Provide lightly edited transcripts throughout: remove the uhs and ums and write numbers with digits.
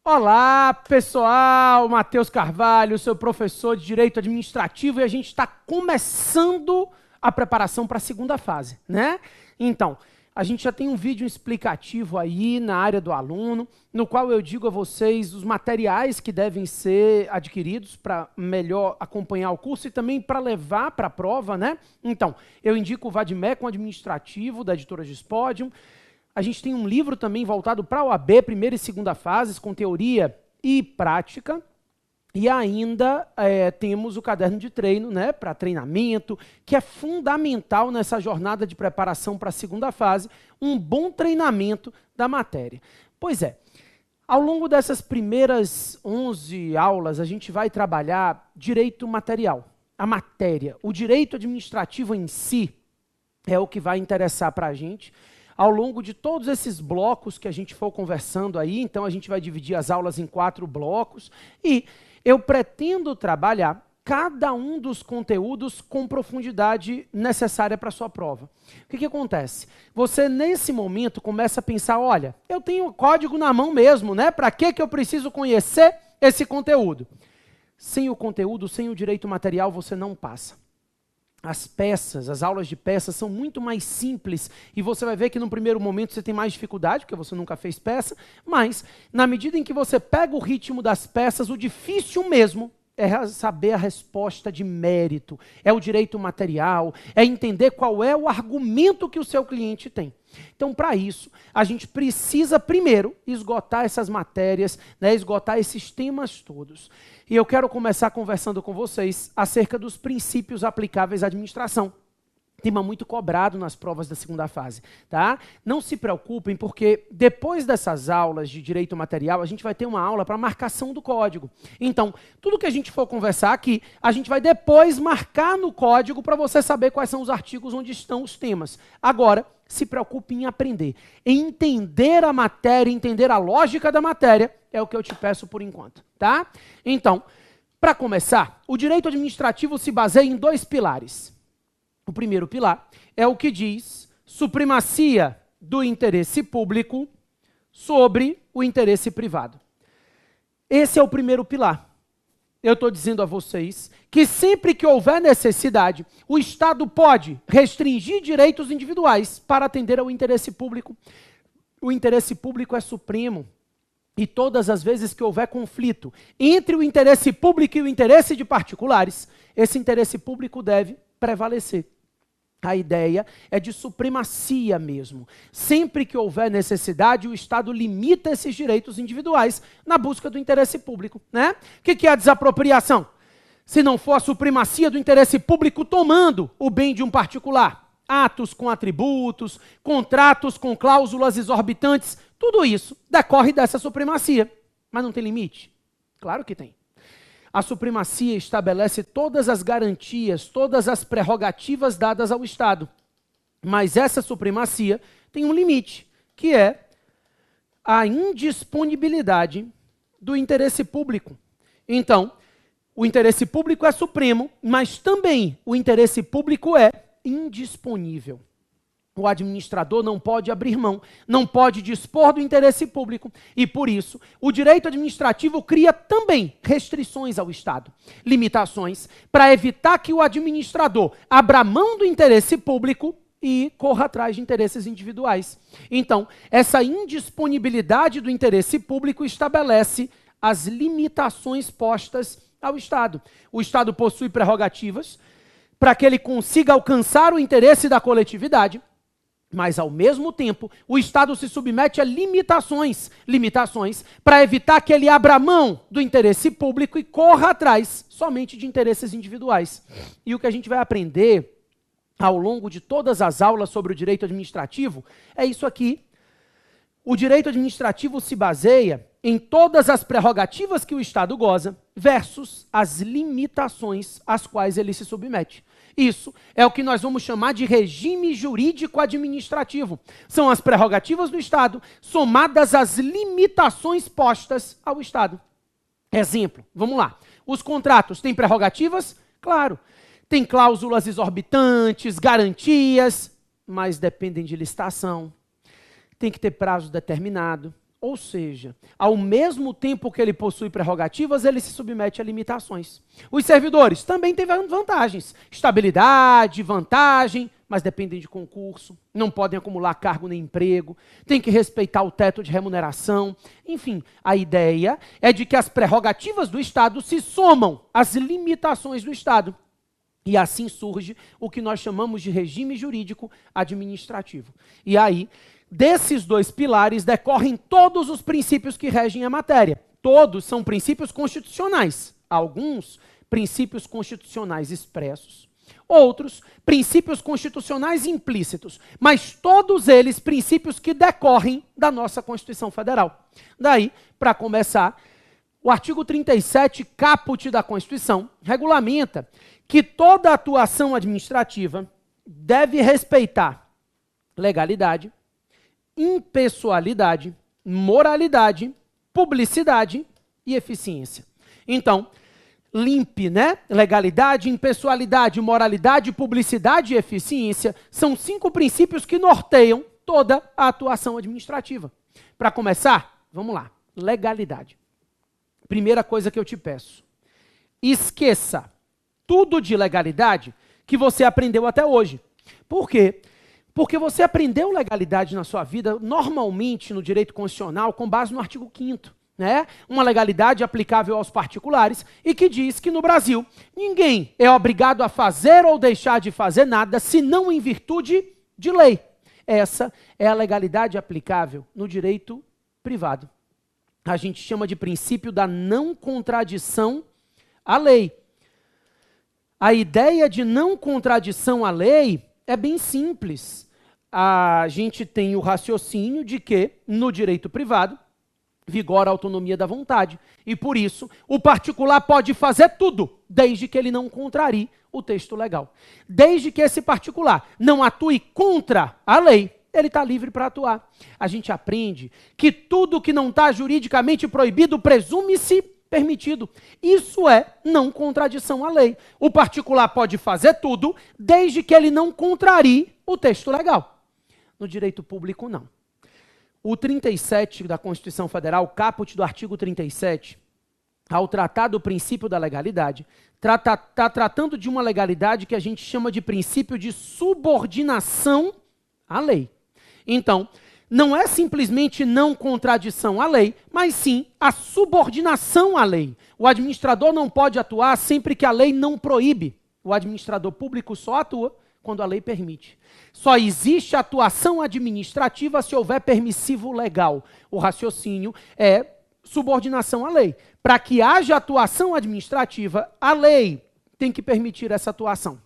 Olá, pessoal! Matheus Carvalho, seu professor de Direito Administrativo, e a gente está começando a preparação para a segunda fase, né? Então, a gente já tem um vídeo explicativo aí na área do aluno, no qual eu digo a vocês os materiais que devem ser adquiridos para melhor acompanhar o curso e também para levar para a prova, né? Então, eu indico o Vadmecum Administrativo, da editora Gispodium. A gente tem um livro também voltado para a OAB, primeira e segunda fases, com teoria e prática. E ainda temos o caderno de treino, né, para treinamento, que é fundamental nessa jornada de preparação para a segunda fase, um bom treinamento da matéria. Pois é, ao longo dessas primeiras 11 aulas, a gente vai trabalhar direito material, a matéria. O direito administrativo em si é o que vai interessar para a gente. Ao longo de todos esses blocos que a gente for conversando aí, então a gente vai dividir as aulas em 4 blocos e eu pretendo trabalhar cada um dos conteúdos com profundidade necessária para a sua prova. O que acontece? Você, nesse momento, começa a pensar, olha, eu tenho o código na mão mesmo, né? Para que eu preciso conhecer esse conteúdo? Sem o conteúdo, sem o direito material, você não passa. As peças, as aulas de peças são muito mais simples e você vai ver que no primeiro momento você tem mais dificuldade, porque você nunca fez peça, mas na medida em que você pega o ritmo das peças, o difícil mesmo é saber a resposta de mérito, é o direito material, é entender qual é o argumento que o seu cliente tem. Então, para isso, a gente precisa primeiro esgotar essas matérias, né, esgotar esses temas todos. E eu quero começar conversando com vocês acerca dos princípios aplicáveis à administração. Tema muito cobrado nas provas da segunda fase, tá? Não se preocupem, porque depois dessas aulas de direito material, a gente vai ter uma aula para marcação do código. Então, tudo que a gente for conversar aqui, a gente vai depois marcar no código para você saber quais são os artigos onde estão os temas. Agora, se preocupe em aprender. Entender a matéria, entender a lógica da matéria, é o que eu te peço por enquanto, tá? Então, para começar, o direito administrativo se baseia em 2 pilares. O primeiro pilar é o que diz supremacia do interesse público sobre o interesse privado. Esse é o primeiro pilar. Eu estou dizendo a vocês que sempre que houver necessidade, o Estado pode restringir direitos individuais para atender ao interesse público. O interesse público é supremo. E todas as vezes que houver conflito entre o interesse público e o interesse de particulares, esse interesse público deve prevalecer. A ideia é de supremacia mesmo. Sempre que houver necessidade, o Estado limita esses direitos individuais na busca do interesse público, né? O que é a desapropriação? Se não for a supremacia do interesse público tomando o bem de um particular. Atos com atributos, contratos com cláusulas exorbitantes, tudo isso decorre dessa supremacia. Mas não tem limite? Claro que tem. A supremacia estabelece todas as garantias, todas as prerrogativas dadas ao Estado. Mas essa supremacia tem um limite, que é a indisponibilidade do interesse público. Então, o interesse público é supremo, mas também o interesse público é indisponível. O administrador não pode abrir mão, não pode dispor do interesse público e, por isso, o direito administrativo cria também restrições ao Estado, limitações para evitar que o administrador abra mão do interesse público e corra atrás de interesses individuais. Então, essa indisponibilidade do interesse público estabelece as limitações postas ao Estado. O Estado possui prerrogativas para que ele consiga alcançar o interesse da coletividade, mas, ao mesmo tempo, o Estado se submete a limitações para evitar que ele abra mão do interesse público e corra atrás somente de interesses individuais. E o que a gente vai aprender ao longo de todas as aulas sobre o direito administrativo é isso aqui. O direito administrativo se baseia em todas as prerrogativas que o Estado goza versus as limitações às quais ele se submete. Isso é o que nós vamos chamar de regime jurídico administrativo. São as prerrogativas do Estado somadas às limitações postas ao Estado. Exemplo, vamos lá. Os contratos têm prerrogativas? Claro. Tem cláusulas exorbitantes, garantias, mas dependem de licitação. Tem que ter prazo determinado. Ou seja, ao mesmo tempo que ele possui prerrogativas, ele se submete a limitações. Os servidores também têm vantagens. Estabilidade, vantagem, mas dependem de concurso, não podem acumular cargo nem emprego, têm que respeitar o teto de remuneração. Enfim, a ideia é de que as prerrogativas do Estado se somam às limitações do Estado. E assim surge o que nós chamamos de regime jurídico administrativo. E aí, desses dois pilares decorrem todos os princípios que regem a matéria. Todos são princípios constitucionais. Alguns, princípios constitucionais expressos. Outros, princípios constitucionais implícitos. Mas todos eles, princípios que decorrem da nossa Constituição Federal. Daí, para começar, o artigo 37, caput da Constituição, regulamenta que toda atuação administrativa deve respeitar legalidade, impessoalidade, moralidade, publicidade e eficiência. Então, LIMP, né? Legalidade, impessoalidade, moralidade, publicidade e eficiência são 5 princípios que norteiam toda a atuação administrativa. Para começar, vamos lá. Legalidade. Primeira coisa que eu te peço. Esqueça tudo de legalidade que você aprendeu até hoje. Por quê? Porque você aprendeu legalidade na sua vida, normalmente no direito constitucional, com base no artigo 5º, né? Uma legalidade aplicável aos particulares e que diz que no Brasil ninguém é obrigado a fazer ou deixar de fazer nada, senão em virtude de lei. Essa é a legalidade aplicável no direito privado. A gente chama de princípio da não contradição à lei. A ideia de não contradição à lei é bem simples. A gente tem o raciocínio de que, no direito privado, vigora a autonomia da vontade. E, por isso, o particular pode fazer tudo, desde que ele não contrarie o texto legal. Desde que esse particular não atue contra a lei, ele está livre para atuar. A gente aprende que tudo que não está juridicamente proibido presume-se permitido. Isso é não contradição à lei. O particular pode fazer tudo, desde que ele não contrarie o texto legal. No direito público, não. O 37 da Constituição Federal, caput do artigo 37, ao tratar do princípio da legalidade, está tratando de uma legalidade que a gente chama de princípio de subordinação à lei. Então, não é simplesmente não contradição à lei, mas sim a subordinação à lei. O administrador não pode atuar sempre que a lei não proíbe. O administrador público só atua quando a lei permite. Só existe atuação administrativa se houver permissivo legal. O raciocínio é subordinação à lei. Para que haja atuação administrativa, a lei tem que permitir essa atuação.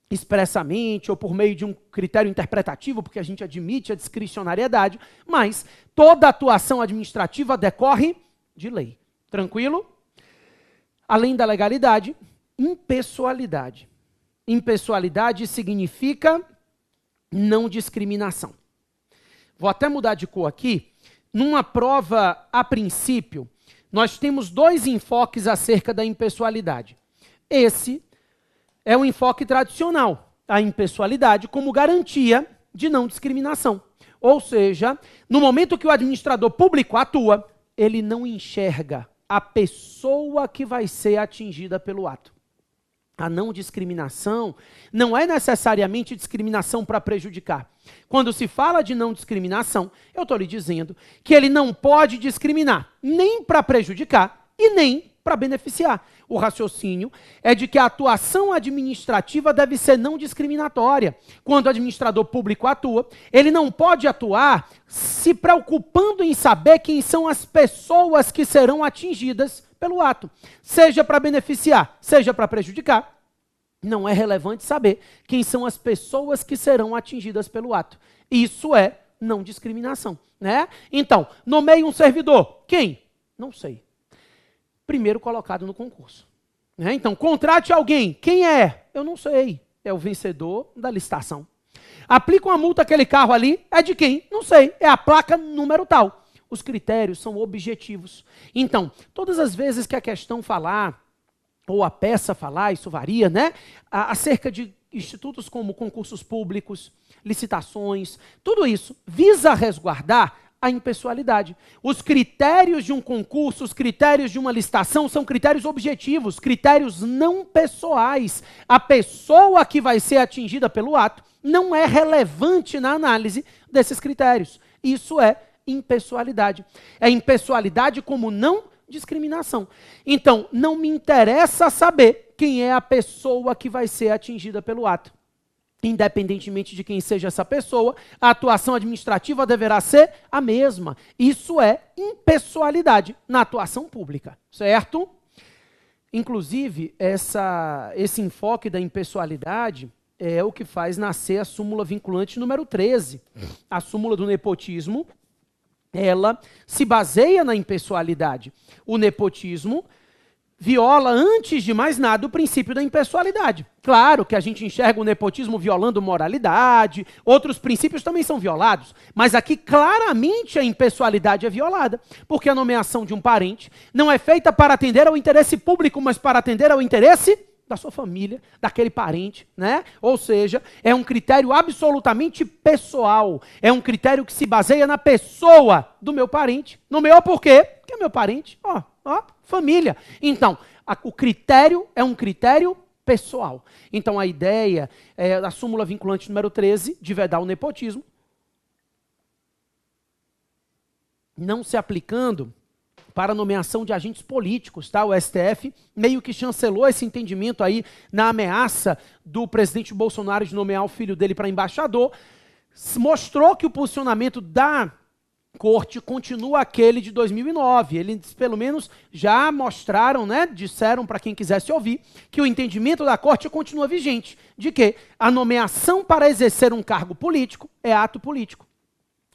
Expressamente ou por meio de um critério interpretativo, porque a gente admite a discricionariedade, mas toda atuação administrativa decorre de lei. Tranquilo? Além da legalidade, impessoalidade. Impessoalidade significa não discriminação. Vou até mudar de cor aqui. Numa prova, a princípio, nós temos 2 enfoques acerca da impessoalidade. Esse é o enfoque tradicional, a impessoalidade como garantia de não discriminação. Ou seja, no momento que o administrador público atua, ele não enxerga a pessoa que vai ser atingida pelo ato. A não discriminação não é necessariamente discriminação para prejudicar. Quando se fala de não discriminação, eu estou lhe dizendo que ele não pode discriminar nem para prejudicar e nem para beneficiar. O raciocínio é de que a atuação administrativa deve ser não discriminatória. Quando o administrador público atua, ele não pode atuar se preocupando em saber quem são as pessoas que serão atingidas pelo ato. Seja para beneficiar, seja para prejudicar, não é relevante saber quem são as pessoas que serão atingidas pelo ato. Isso é não discriminação, né? Então, nomeie um servidor. Quem? Não sei. Primeiro colocado no concurso. Né? Então, contrate alguém. Quem é? Eu não sei. É o vencedor da licitação. Aplica uma multa àquele carro ali. É de quem? Não sei. É a placa número tal. Os critérios são objetivos. Então, todas as vezes que a questão falar, ou a peça falar, isso varia, né? Acerca de institutos como concursos públicos, licitações, tudo isso visa resguardar a impessoalidade. Os critérios de um concurso, os critérios de uma licitação são critérios objetivos, critérios não pessoais. A pessoa que vai ser atingida pelo ato não é relevante na análise desses critérios. Isso é impessoalidade. É impessoalidade como não discriminação. Então, não me interessa saber quem é a pessoa que vai ser atingida pelo ato. Independentemente de quem seja essa pessoa, a atuação administrativa deverá ser a mesma. Isso é impessoalidade na atuação pública, certo? Inclusive, esse enfoque da impessoalidade é o que faz nascer a súmula vinculante número 13. A súmula do nepotismo, ela se baseia na impessoalidade. O nepotismo viola, antes de mais nada, o princípio da impessoalidade. Claro que a gente enxerga o nepotismo violando moralidade, outros princípios também são violados, mas aqui claramente a impessoalidade é violada, porque a nomeação de um parente não é feita para atender ao interesse público, mas para atender ao interesse da sua família, daquele parente, né? Ou seja, é um critério absolutamente pessoal, é um critério que se baseia na pessoa do meu parente. Nomeou por quê? Porque é meu parente, família. Então, o critério é um critério pessoal. Então, a ideia da súmula vinculante número 13, de vedar o nepotismo, não se aplicando para a nomeação de agentes políticos, tá? O STF meio que chancelou esse entendimento aí na ameaça do presidente Bolsonaro de nomear o filho dele para embaixador, mostrou que o posicionamento da Corte continua aquele de 2009. Eles, pelo menos, já mostraram, né, disseram para quem quisesse ouvir, que o entendimento da Corte continua vigente, de que a nomeação para exercer um cargo político é ato político.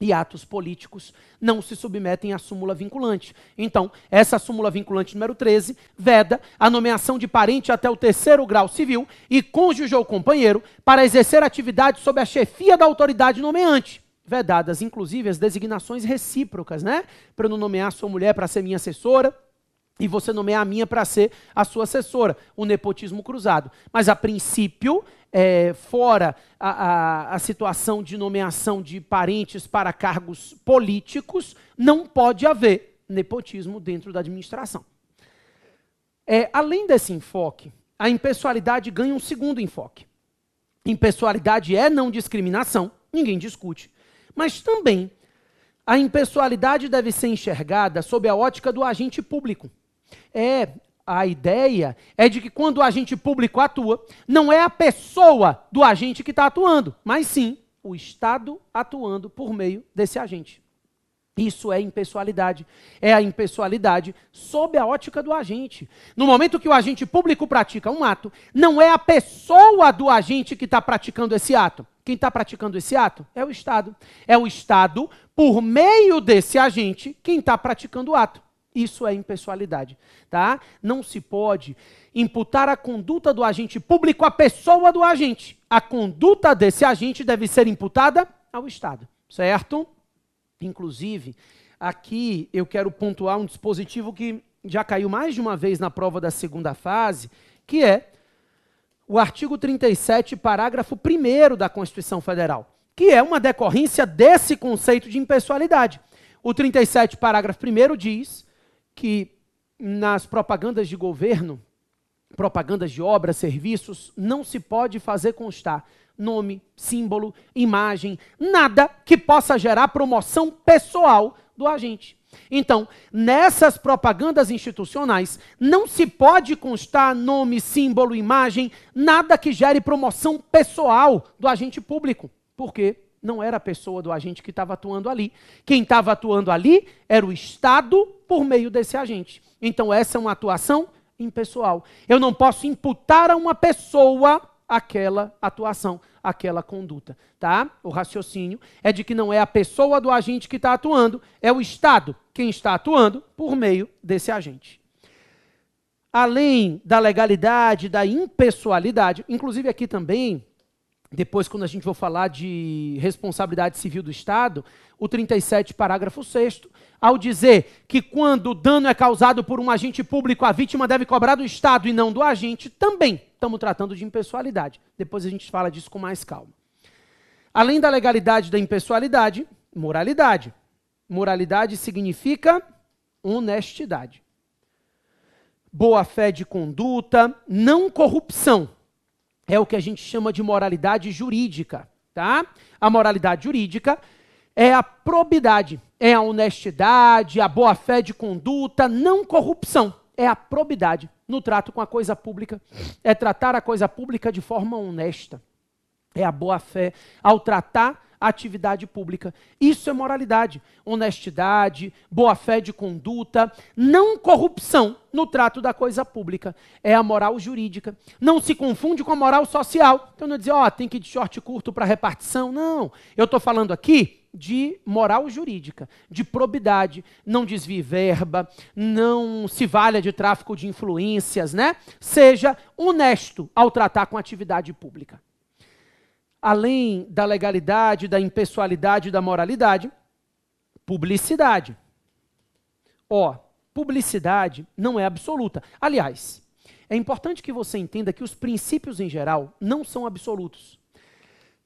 E atos políticos não se submetem à súmula vinculante. Então, essa súmula vinculante número 13 veda a nomeação de parente até o 3º grau civil e cônjuge ou companheiro para exercer atividade sob a chefia da autoridade nomeante. Vedadas, inclusive, as designações recíprocas, né? Para eu não nomear sua mulher para ser minha assessora e você nomear a minha para ser a sua assessora. O nepotismo cruzado. Mas, a princípio, fora a situação de nomeação de parentes para cargos políticos, não pode haver nepotismo dentro da administração. Além desse enfoque, a impessoalidade ganha um segundo enfoque. Impessoalidade é não discriminação, ninguém discute. Mas também a impessoalidade deve ser enxergada sob a ótica do agente público. A ideia é de que quando o agente público atua, não é a pessoa do agente que está atuando, mas sim o Estado atuando por meio desse agente. Isso é impessoalidade. É a impessoalidade sob a ótica do agente. No momento que o agente público pratica um ato, não é a pessoa do agente que está praticando esse ato. Quem está praticando esse ato é o Estado. É o Estado, por meio desse agente, quem está praticando o ato. Isso é impessoalidade, tá? Não se pode imputar a conduta do agente público à pessoa do agente. A conduta desse agente deve ser imputada ao Estado, certo? Inclusive, aqui eu quero pontuar um dispositivo que já caiu mais de uma vez na prova da segunda fase, que é o artigo 37, parágrafo 1º da Constituição Federal, que é uma decorrência desse conceito de impessoalidade. O 37, parágrafo 1º diz que nas propagandas de governo, propagandas de obras, serviços, não se pode fazer constar nome, símbolo, imagem, nada que possa gerar promoção pessoal do agente. Então, nessas propagandas institucionais, não se pode constar nome, símbolo, imagem, nada que gere promoção pessoal do agente público. Por quê? Não era a pessoa do agente que estava atuando ali. Quem estava atuando ali era o Estado por meio desse agente. Então, essa é uma atuação impessoal. Eu não posso imputar a uma pessoa aquela atuação, aquela conduta, tá? O raciocínio é de que não é a pessoa do agente que está atuando, é o Estado quem está atuando por meio desse agente. Além da legalidade, da impessoalidade, inclusive aqui também, depois quando a gente for falar de responsabilidade civil do Estado, o 37, parágrafo 6º, ao dizer que quando o dano é causado por um agente público, a vítima deve cobrar do Estado e não do agente, também estamos tratando de impessoalidade. Depois a gente fala disso com mais calma. Além da legalidade da impessoalidade, moralidade. Moralidade significa honestidade. Boa-fé de conduta, não corrupção. É o que a gente chama de moralidade jurídica, tá? A moralidade jurídica é a probidade, é a honestidade, a boa-fé de conduta, não corrupção. É a probidade no trato com a coisa pública, é tratar a coisa pública de forma honesta. É a boa-fé ao tratar a atividade pública. Isso é moralidade, honestidade, boa-fé de conduta, não corrupção no trato da coisa pública. É a moral jurídica. Não se confunde com a moral social. Então não é dizer, tem que ir de short curto para repartição. Não, eu estou falando aqui de moral jurídica, de probidade, não desvie verba, não se valha de tráfico de influências, né? Seja honesto ao tratar com a atividade pública. Além da legalidade, da impessoalidade e da moralidade, publicidade. Publicidade não é absoluta. Aliás, é importante que você entenda que os princípios em geral não são absolutos.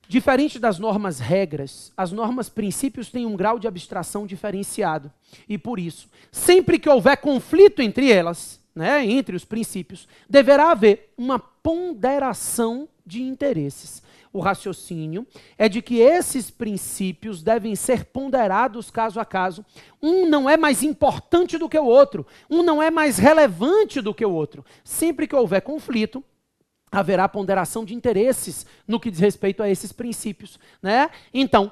Diferente das normas regras, as normas princípios têm um grau de abstração diferenciado. E por isso, sempre que houver conflito entre elas, né, entre os princípios, deverá haver uma ponderação de interesses. O raciocínio é de que esses princípios devem ser ponderados caso a caso. Um não é mais importante do que o outro, um não é mais relevante do que o outro. Sempre que houver conflito, haverá ponderação de interesses no que diz respeito a esses princípios, né? Então,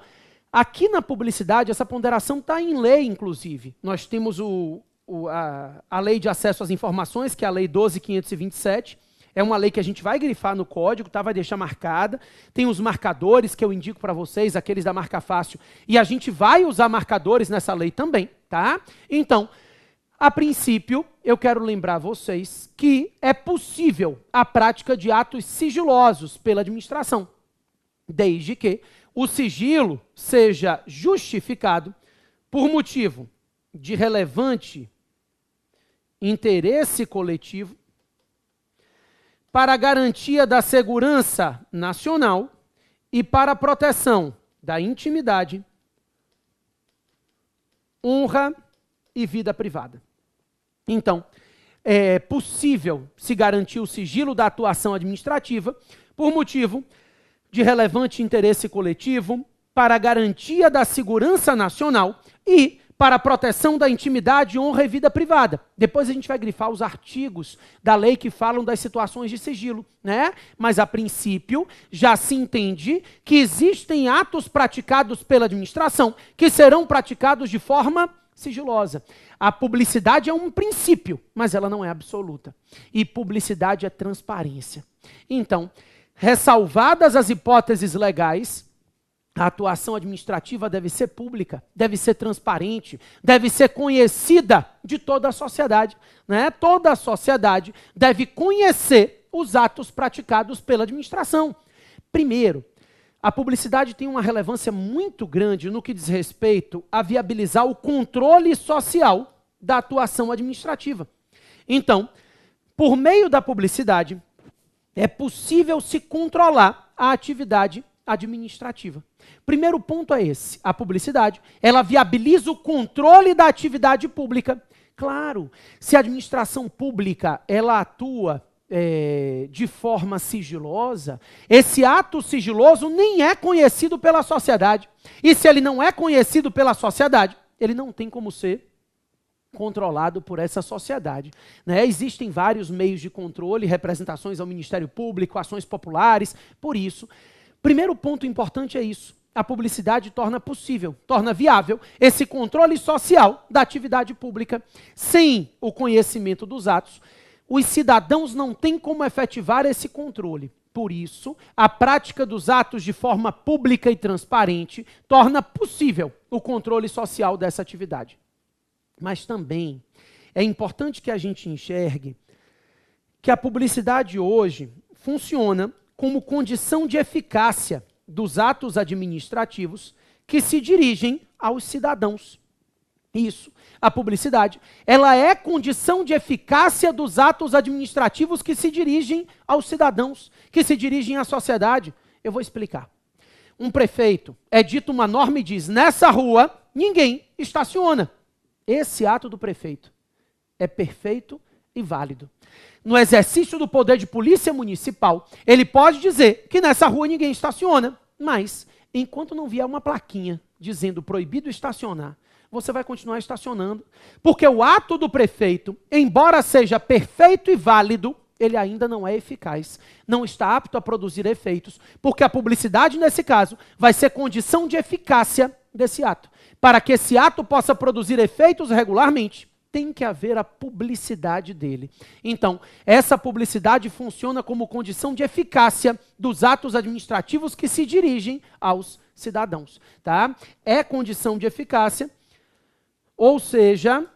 aqui na publicidade, essa ponderação está em lei, inclusive. Nós temos a Lei de Acesso às Informações, que é a Lei 12.527, é uma lei que a gente vai grifar no código, tá? Vai deixar marcada. Tem os marcadores que eu indico para vocês, aqueles da marca fácil, e a gente vai usar marcadores nessa lei também, tá? Então, a princípio, eu quero lembrar vocês que é possível a prática de atos sigilosos pela administração, desde que o sigilo seja justificado por motivo de relevante interesse coletivo, para a garantia da segurança nacional e para a proteção da intimidade, honra e vida privada. Então, é possível se garantir o sigilo da atuação administrativa por motivo de relevante interesse coletivo, para a garantia da segurança nacional e para a proteção da intimidade, honra e vida privada. Depois a gente vai grifar os artigos da lei que falam das situações de sigilo, né? Mas, a princípio, já se entende que existem atos praticados pela administração que serão praticados de forma sigilosa. A publicidade é um princípio, mas ela não é absoluta. E publicidade é transparência. Então, ressalvadas as hipóteses legais, a atuação administrativa deve ser pública, deve ser transparente, deve ser conhecida de toda a sociedade, né? Toda a sociedade deve conhecer os atos praticados pela administração. Primeiro, a publicidade tem uma relevância muito grande no que diz respeito a viabilizar o controle social da atuação administrativa. Então, por meio da publicidade, é possível se controlar a atividade administrativa. Primeiro ponto é esse, a publicidade, ela viabiliza o controle da atividade pública. Claro, se a administração pública, ela atua de forma sigilosa, esse ato sigiloso nem é conhecido pela sociedade. E se ele não é conhecido pela sociedade, ele não tem como ser controlado por essa sociedade, né? Existem vários meios de controle, representações ao Ministério Público, ações populares, por isso, primeiro ponto importante é isso. A publicidade torna possível, torna viável esse controle social da atividade pública. Sem o conhecimento dos atos, os cidadãos não têm como efetivar esse controle. Por isso, a prática dos atos de forma pública e transparente torna possível o controle social dessa atividade. Mas também é importante que a gente enxergue que a publicidade hoje funciona como condição de eficácia dos atos administrativos que se dirigem aos cidadãos. Isso, a publicidade, ela é condição de eficácia dos atos administrativos que se dirigem aos cidadãos, que se dirigem à sociedade. Eu vou explicar. Um prefeito edita uma norma e diz, nessa rua, ninguém estaciona. Esse ato do prefeito é perfeito e válido. No exercício do poder de polícia municipal, ele pode dizer que nessa rua ninguém estaciona, mas enquanto não vier uma plaquinha dizendo proibido estacionar, você vai continuar estacionando, porque o ato do prefeito, embora seja perfeito e válido, ele ainda não é eficaz, não está apto a produzir efeitos, porque a publicidade, nesse caso, vai ser condição de eficácia desse ato. Para que esse ato possa produzir efeitos regularmente, tem que haver a publicidade dele. Então, essa publicidade funciona como condição de eficácia dos atos administrativos que se dirigem aos cidadãos. Tá? É condição de eficácia, ou seja,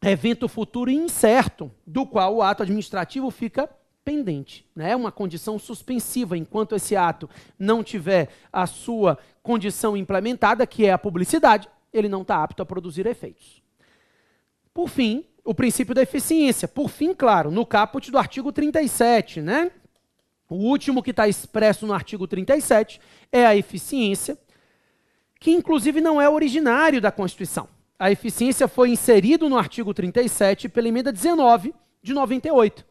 evento futuro incerto, do qual o ato administrativo fica pendente. É uma condição suspensiva, enquanto esse ato não tiver a sua condição implementada, que é a publicidade, ele não está apto a produzir efeitos. Por fim, o princípio da eficiência. Por fim, claro, no caput do artigo 37, né? O último que está expresso no artigo 37 é a eficiência, que inclusive não é originário da Constituição. A eficiência foi inserido no artigo 37 pela emenda 19 de 98.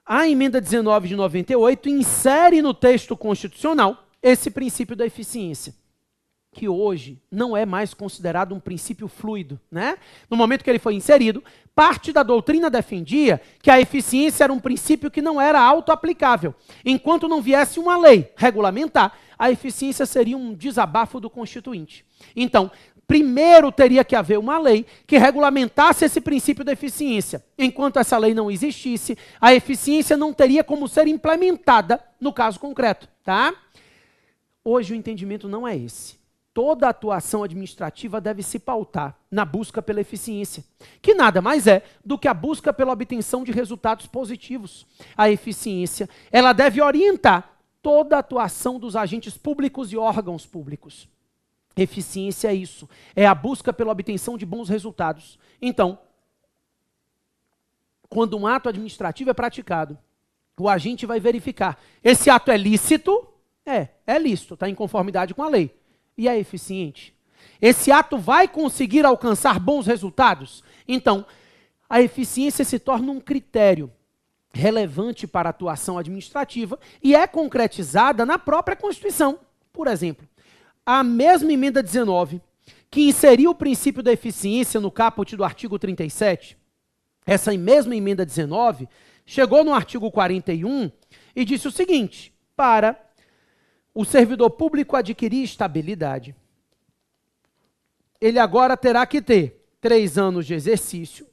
A emenda 19 de 98 insere no texto constitucional esse princípio da eficiência, que hoje não é mais considerado um princípio fluido, né? No momento que ele foi inserido, parte da doutrina defendia que a eficiência era um princípio que não era auto-aplicável. Enquanto não viesse uma lei regulamentar, a eficiência seria um desabafo do Constituinte. Então, primeiro teria que haver uma lei que regulamentasse esse princípio da eficiência. Enquanto essa lei não existisse, a eficiência não teria como ser implementada no caso concreto, tá? Hoje o entendimento não é esse. Toda atuação administrativa deve se pautar na busca pela eficiência, que nada mais é do que a busca pela obtenção de resultados positivos. A eficiência, ela deve orientar toda a atuação dos agentes públicos e órgãos públicos. Eficiência é isso, é a busca pela obtenção de bons resultados. Então, quando um ato administrativo é praticado, o agente vai verificar, esse ato é lícito? É lícito, está em conformidade com a lei. E é eficiente? Esse ato vai conseguir alcançar bons resultados? Então, a eficiência se torna um critério relevante para a atuação administrativa e é concretizada na própria Constituição. Por exemplo, a mesma emenda 19, que inseriu o princípio da eficiência no caput do artigo 37, essa mesma emenda 19, chegou no artigo 41 e disse o seguinte: para o servidor público adquirir estabilidade, ele agora terá que ter 3 anos de exercício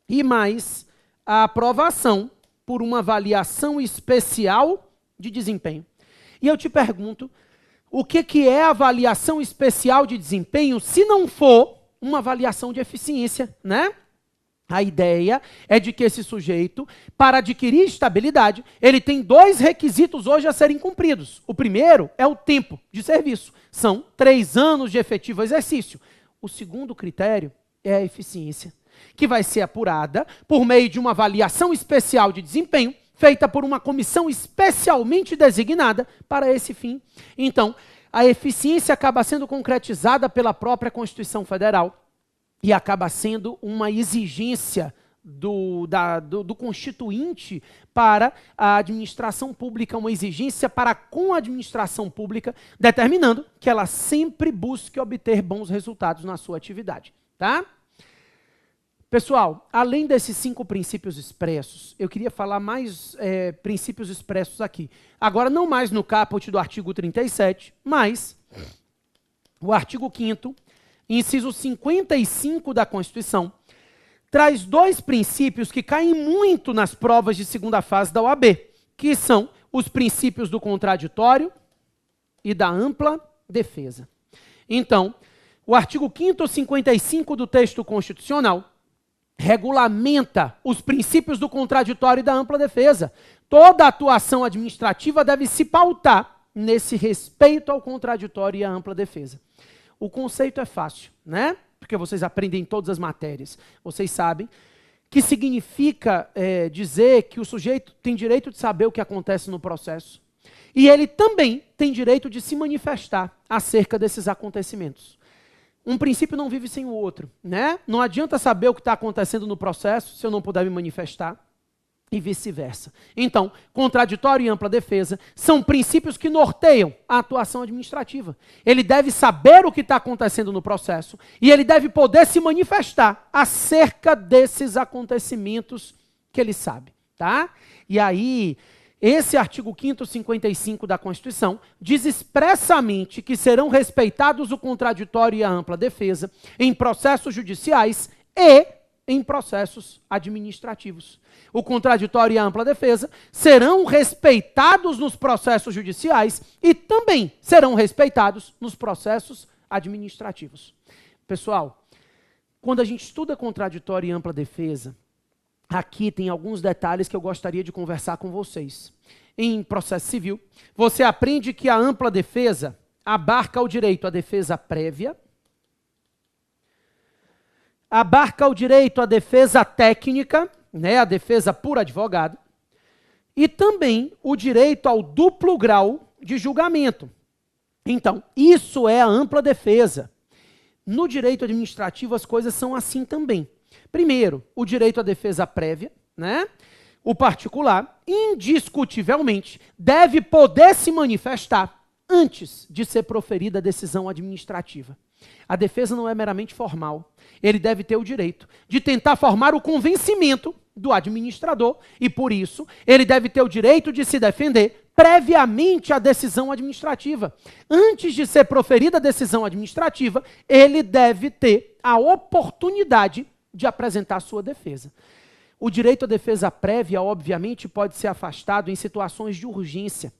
e mais a aprovação por uma avaliação especial de desempenho. E eu te pergunto, o que é avaliação especial de desempenho se não for uma avaliação de eficiência, né? A ideia é de que esse sujeito, para adquirir estabilidade, ele tem 2 requisitos hoje a serem cumpridos. O primeiro é o tempo de serviço. São 3 anos de efetivo exercício. O segundo critério é a eficiência, que vai ser apurada por meio de uma avaliação especial de desempenho, feita por uma comissão especialmente designada para esse fim. Então, a eficiência acaba sendo concretizada pela própria Constituição Federal e acaba sendo uma exigência do Constituinte para a administração pública, uma exigência para com a administração pública, determinando que ela sempre busque obter bons resultados na sua atividade. Tá? Pessoal, além desses 5 princípios expressos, eu queria falar mais princípios expressos aqui. Agora, não mais no caput do artigo 37, mas o artigo 5º, inciso 55 da Constituição, traz 2 princípios que caem muito nas provas de segunda fase da OAB, que são os princípios do contraditório e da ampla defesa. Então, o artigo 5º 55 do texto constitucional regulamenta os princípios do contraditório e da ampla defesa. Toda atuação administrativa deve se pautar nesse respeito ao contraditório e à ampla defesa. O conceito é fácil, né? Porque vocês aprendem em todas as matérias. Vocês sabem que significa dizer que o sujeito tem direito de saber o que acontece no processo. E ele também tem direito de se manifestar acerca desses acontecimentos. um princípio não vive sem o outro, né? Não adianta saber o que está acontecendo no processo se eu não puder me manifestar. E vice-versa. Então, contraditório e ampla defesa são princípios que norteiam a atuação administrativa. Ele deve saber o que está acontecendo no processo e ele deve poder se manifestar acerca desses acontecimentos que ele sabe, tá? E aí, esse artigo 5º 55 da Constituição diz expressamente que serão respeitados o contraditório e a ampla defesa em processos judiciais e em processos administrativos. O contraditório e a ampla defesa serão respeitados nos processos judiciais e também serão respeitados nos processos administrativos. Pessoal, quando a gente estuda contraditório e ampla defesa, aqui tem alguns detalhes que eu gostaria de conversar com vocês. Em processo civil, você aprende que a ampla defesa abarca o direito à defesa prévia, abarca o direito à defesa técnica, né, a defesa por advogado, e também o direito ao duplo grau de julgamento. Então, isso é a ampla defesa. No direito administrativo, as coisas são assim também. Primeiro, o direito à defesa prévia, né? O particular, indiscutivelmente, deve poder se manifestar antes de ser proferida a decisão administrativa. A defesa não é meramente formal. Ele deve ter o direito de tentar formar o convencimento do administrador e, por isso, ele deve ter o direito de se defender previamente à decisão administrativa. Antes de ser proferida a decisão administrativa, ele deve ter a oportunidade de apresentar sua defesa. O direito à defesa prévia, obviamente, pode ser afastado em situações de urgência,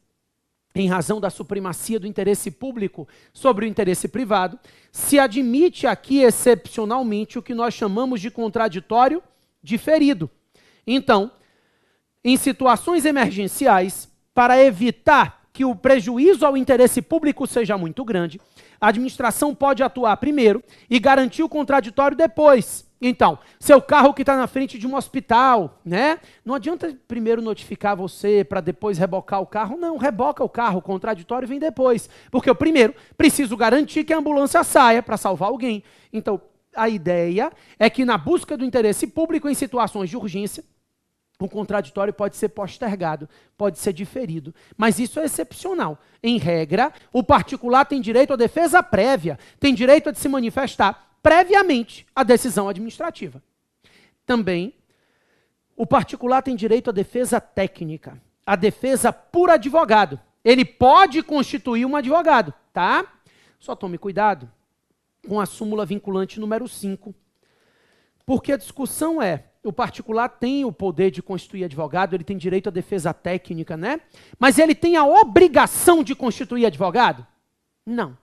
em razão da supremacia do interesse público sobre o interesse privado. Se admite aqui, excepcionalmente, o que nós chamamos de contraditório diferido. Então, em situações emergenciais, para evitar que o prejuízo ao interesse público seja muito grande, a administração pode atuar primeiro e garantir o contraditório depois. Então, seu carro que está na frente de um hospital, né? Não adianta primeiro notificar você para depois rebocar o carro. Não, reboca o carro, o contraditório vem depois. Porque eu primeiro preciso garantir que a ambulância saia para salvar alguém. Então, a ideia é que na busca do interesse público em situações de urgência, o contraditório pode ser postergado, pode ser diferido, mas isso é excepcional. Em regra, o particular tem direito à defesa prévia, tem direito a se manifestar previamente à decisão administrativa. Também, o particular tem direito à defesa técnica, a defesa por advogado. Ele pode constituir um advogado, tá? Só tome cuidado com a súmula vinculante número 5, porque a discussão é: o particular tem o poder de constituir advogado, ele tem direito à defesa técnica, né? Mas ele tem a obrigação de constituir advogado? Não.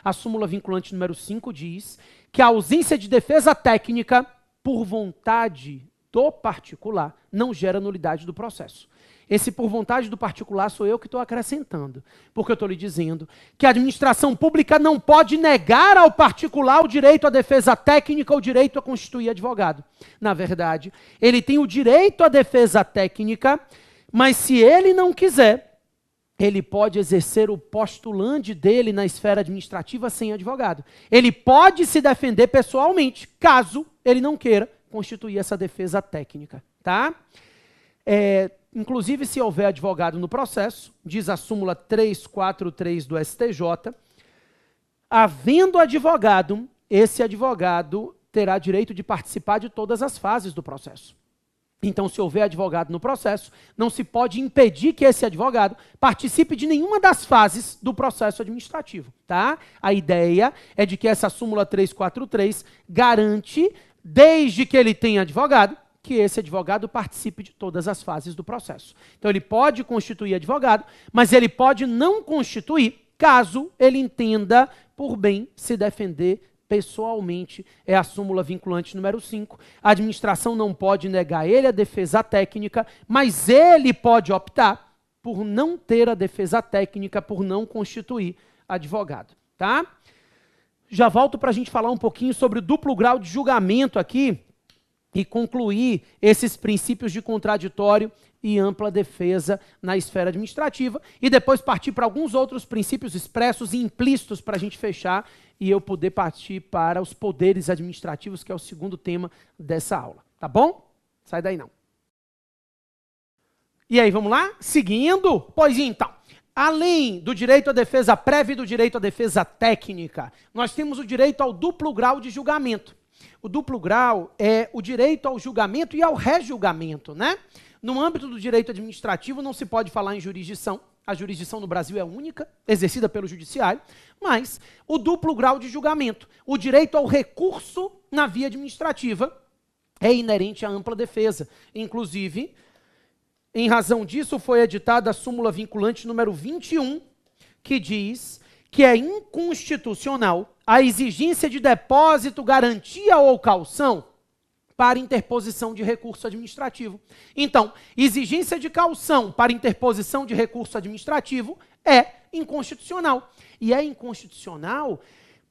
A súmula vinculante número 5 diz que a ausência de defesa técnica, por vontade do particular, não gera nulidade do processo. Esse por vontade do particular sou eu que estou acrescentando, porque eu estou lhe dizendo que a administração pública não pode negar ao particular o direito à defesa técnica ou o direito a constituir advogado. Na verdade, ele tem o direito à defesa técnica, mas se ele não quiser, ele pode exercer o postulante dele na esfera administrativa sem advogado. Ele pode se defender pessoalmente, caso ele não queira constituir essa defesa técnica, tá? Inclusive, se houver advogado no processo, diz a súmula 343 do STJ, havendo advogado, esse advogado terá direito de participar de todas as fases do processo. Então, se houver advogado no processo, não se pode impedir que esse advogado participe de nenhuma das fases do processo administrativo, tá? A ideia é de que essa súmula 343 garante, desde que ele tenha advogado, que esse advogado participe de todas as fases do processo. Então, ele pode constituir advogado, mas ele pode não constituir, caso ele entenda por bem se defender pessoalmente. É a súmula vinculante número 5. A administração não pode negar a ele a defesa técnica, mas ele pode optar por não ter a defesa técnica, por não constituir advogado, tá? Já volto para a gente falar um pouquinho sobre o duplo grau de julgamento aqui. e concluir esses princípios de contraditório e ampla defesa na esfera administrativa, e depois partir para alguns outros princípios expressos e implícitos para a gente fechar e eu poder partir para os poderes administrativos, que é o segundo tema dessa aula. Tá bom? Sai daí não. E aí, vamos lá? Seguindo? Pois então, além do direito à defesa prévia e do direito à defesa técnica, nós temos o direito ao duplo grau de julgamento. O duplo grau é o direito ao julgamento e ao rejulgamento, né? No âmbito do direito administrativo não se pode falar em jurisdição. A jurisdição no Brasil é única, exercida pelo judiciário, mas o duplo grau de julgamento, o direito ao recurso na via administrativa, é inerente à ampla defesa. Inclusive, em razão disso, foi editada a súmula vinculante número 21, que diz que é inconstitucional a exigência de depósito, garantia ou caução para interposição de recurso administrativo. Então, exigência de caução para interposição de recurso administrativo é inconstitucional. E é inconstitucional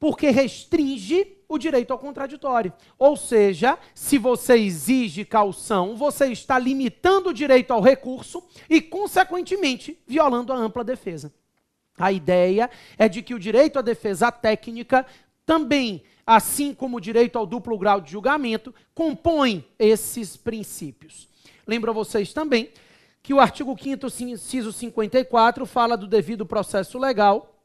porque restringe o direito ao contraditório. Ou seja, se você exige caução, você está limitando o direito ao recurso e, consequentemente, violando a ampla defesa. A ideia é de que o direito à defesa técnica também, assim como o direito ao duplo grau de julgamento, compõe esses princípios. Lembro a vocês também que o artigo 5º, inciso 54, fala do devido processo legal,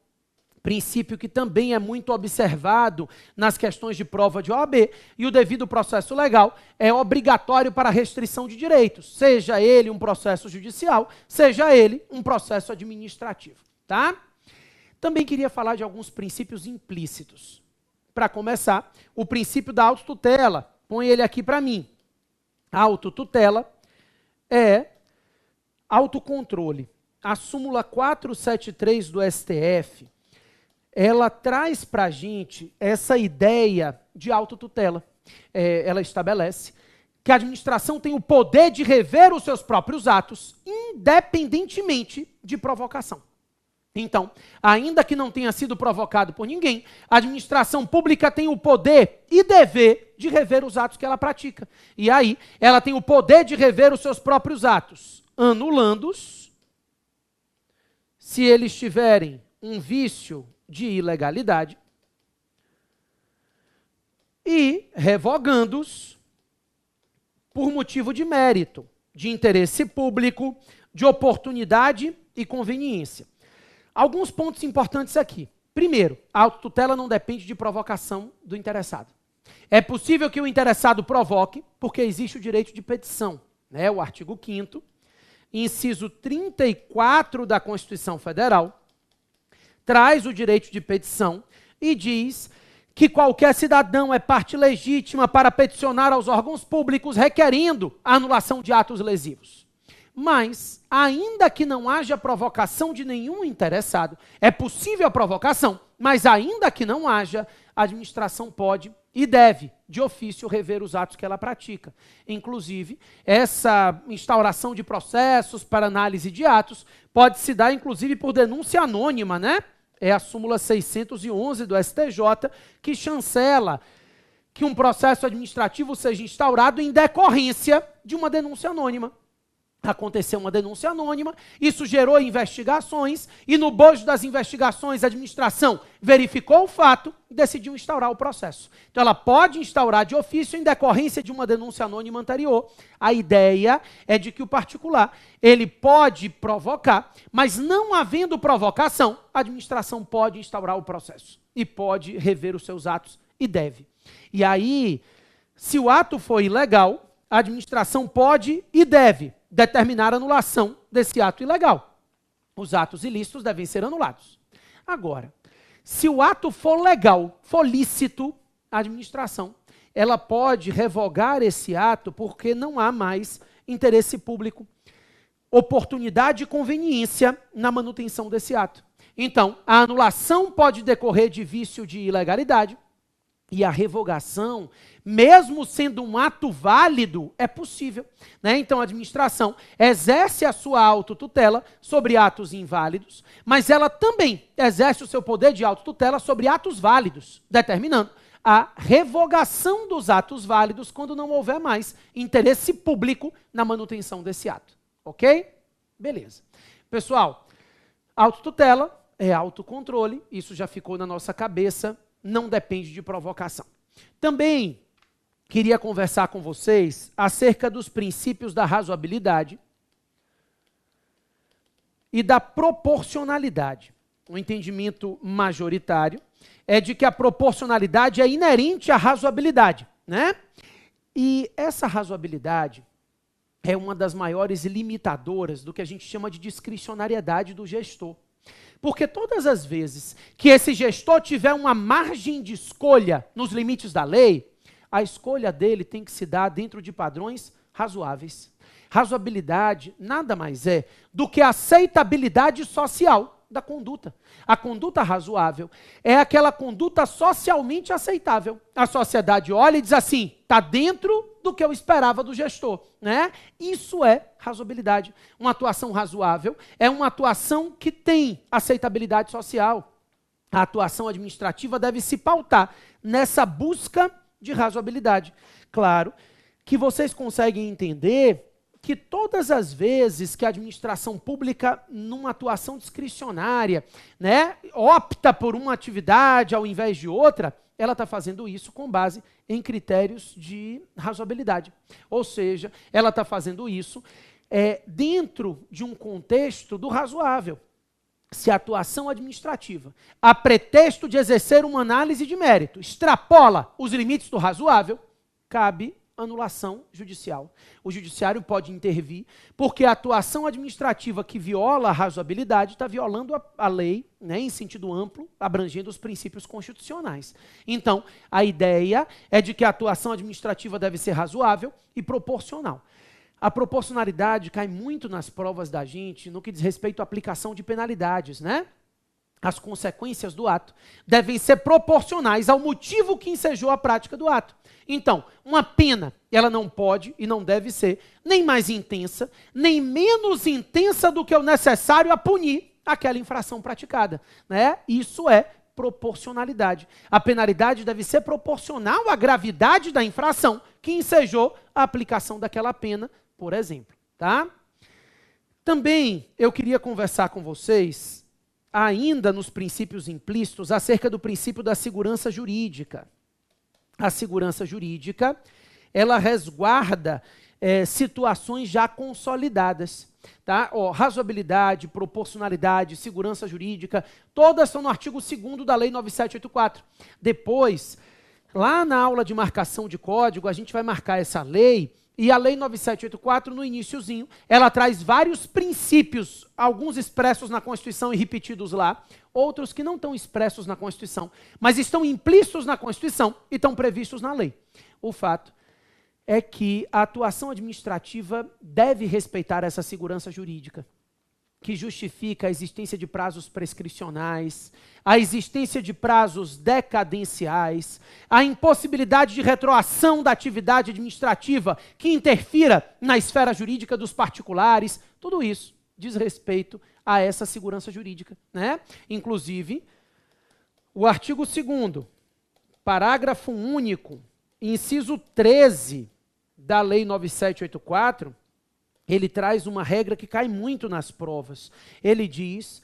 princípio que também é muito observado nas questões de prova de OAB, e o devido processo legal é obrigatório para restrição de direitos, seja ele um processo judicial, seja ele um processo administrativo, tá? Também queria falar de alguns princípios implícitos. Para começar, o princípio da autotutela, põe ele aqui para mim. A autotutela é autocontrole. A súmula 473 do STF, ela traz para a gente essa ideia de autotutela. Ela estabelece que a administração tem o poder de rever os seus próprios atos, independentemente de provocação. Então, ainda que não tenha sido provocado por ninguém, a administração pública tem o poder e dever de rever os atos que ela pratica. E aí, ela tem o poder de rever os seus próprios atos, anulando-os, se eles tiverem um vício de ilegalidade, e revogando-os por motivo de mérito, de interesse público, de oportunidade e conveniência. Alguns pontos importantes aqui. Primeiro, a autotutela não depende de provocação do interessado. É possível que o interessado provoque, porque existe o direito de petição, né? O artigo 5º, inciso 34 da Constituição Federal, traz o direito de petição e diz que qualquer cidadão é parte legítima para peticionar aos órgãos públicos requerendo a anulação de atos lesivos. Mas, ainda que não haja provocação de nenhum interessado, é possível a provocação, mas ainda que não haja, a administração pode e deve, de ofício, rever os atos que ela pratica. Inclusive, essa instauração de processos para análise de atos pode se dar, inclusive, por denúncia anônima, né? É a súmula 611 do STJ, que chancela que um processo administrativo seja instaurado em decorrência de uma denúncia anônima. Aconteceu uma denúncia anônima, isso gerou investigações, e no bojo das investigações a administração verificou o fato e decidiu instaurar o processo. Então ela pode instaurar de ofício em decorrência de uma denúncia anônima anterior. A ideia é de que o particular, ele pode provocar, mas não havendo provocação, a administração pode instaurar o processo e pode rever os seus atos e deve. E aí, se o ato for ilegal, a administração pode e deve determinar a anulação desse ato ilegal. Os atos ilícitos devem ser anulados. Agora, se o ato for legal, for lícito, a administração, ela pode revogar esse ato porque não há mais interesse público, oportunidade e conveniência na manutenção desse ato. Então, a anulação pode decorrer de vício de ilegalidade, e a revogação, mesmo sendo um ato válido, é possível, né? Então, a administração exerce a sua autotutela sobre atos inválidos, mas ela também exerce o seu poder de autotutela sobre atos válidos, determinando a revogação dos atos válidos quando não houver mais interesse público na manutenção desse ato. Ok? Beleza. Pessoal, autotutela é autocontrole, isso já ficou na nossa cabeça, não depende de provocação. Também queria conversar com vocês acerca dos princípios da razoabilidade e da proporcionalidade. O entendimento majoritário é de que a proporcionalidade é inerente à razoabilidade, né? E essa razoabilidade é uma das maiores limitadoras do que a gente chama de discricionariedade do gestor. Porque todas as vezes que esse gestor tiver uma margem de escolha nos limites da lei, a escolha dele tem que se dar dentro de padrões razoáveis. Razoabilidade nada mais é do que a aceitabilidade social da conduta. A conduta razoável é aquela conduta socialmente aceitável. A sociedade olha e diz assim, está dentro do que eu esperava do gestor, né? Isso é razoabilidade. Uma atuação razoável é uma atuação que tem aceitabilidade social. A atuação administrativa deve se pautar nessa busca de razoabilidade. Claro que vocês conseguem entender que todas as vezes que a administração pública, numa atuação discricionária, né, opta por uma atividade ao invés de outra, ela está fazendo isso com base em critérios de razoabilidade. Ou seja, ela está fazendo isso dentro de um contexto do razoável. Se a atuação administrativa, a pretexto de exercer uma análise de mérito, extrapola os limites do razoável, cabe anulação judicial. O judiciário pode intervir, porque a atuação administrativa que viola a razoabilidade está violando a lei, né, em sentido amplo, abrangendo os princípios constitucionais. Então, a ideia é de que a atuação administrativa deve ser razoável e proporcional. A proporcionalidade cai muito nas provas da gente no que diz respeito à aplicação de penalidades, né? As consequências do ato devem ser proporcionais ao motivo que ensejou a prática do ato. Então, uma pena, ela não pode e não deve ser nem mais intensa, nem menos intensa do que o necessário a punir aquela infração praticada, né? Isso é proporcionalidade. A penalidade deve ser proporcional à gravidade da infração que ensejou a aplicação daquela pena, por exemplo, tá? Também eu queria conversar com vocês ainda nos princípios implícitos, acerca do princípio da segurança jurídica. A segurança jurídica, ela resguarda situações já consolidadas. Tá? Razoabilidade, proporcionalidade, segurança jurídica, todas estão no artigo 2º da Lei 9784. Depois, lá na aula de marcação de código, a gente vai marcar essa lei. E a Lei 9784, no iniciozinho, ela traz vários princípios, alguns expressos na Constituição e repetidos lá, outros que não estão expressos na Constituição, mas estão implícitos na Constituição e estão previstos na lei. O fato é que a atuação administrativa deve respeitar essa segurança jurídica, que justifica a existência de prazos prescricionais, a existência de prazos decadenciais, a impossibilidade de retroação da atividade administrativa que interfira na esfera jurídica dos particulares, tudo isso diz respeito a essa segurança jurídica, né? Inclusive, o artigo 2º, parágrafo único, inciso 13 da Lei 9784, ele traz uma regra que cai muito nas provas. Ele diz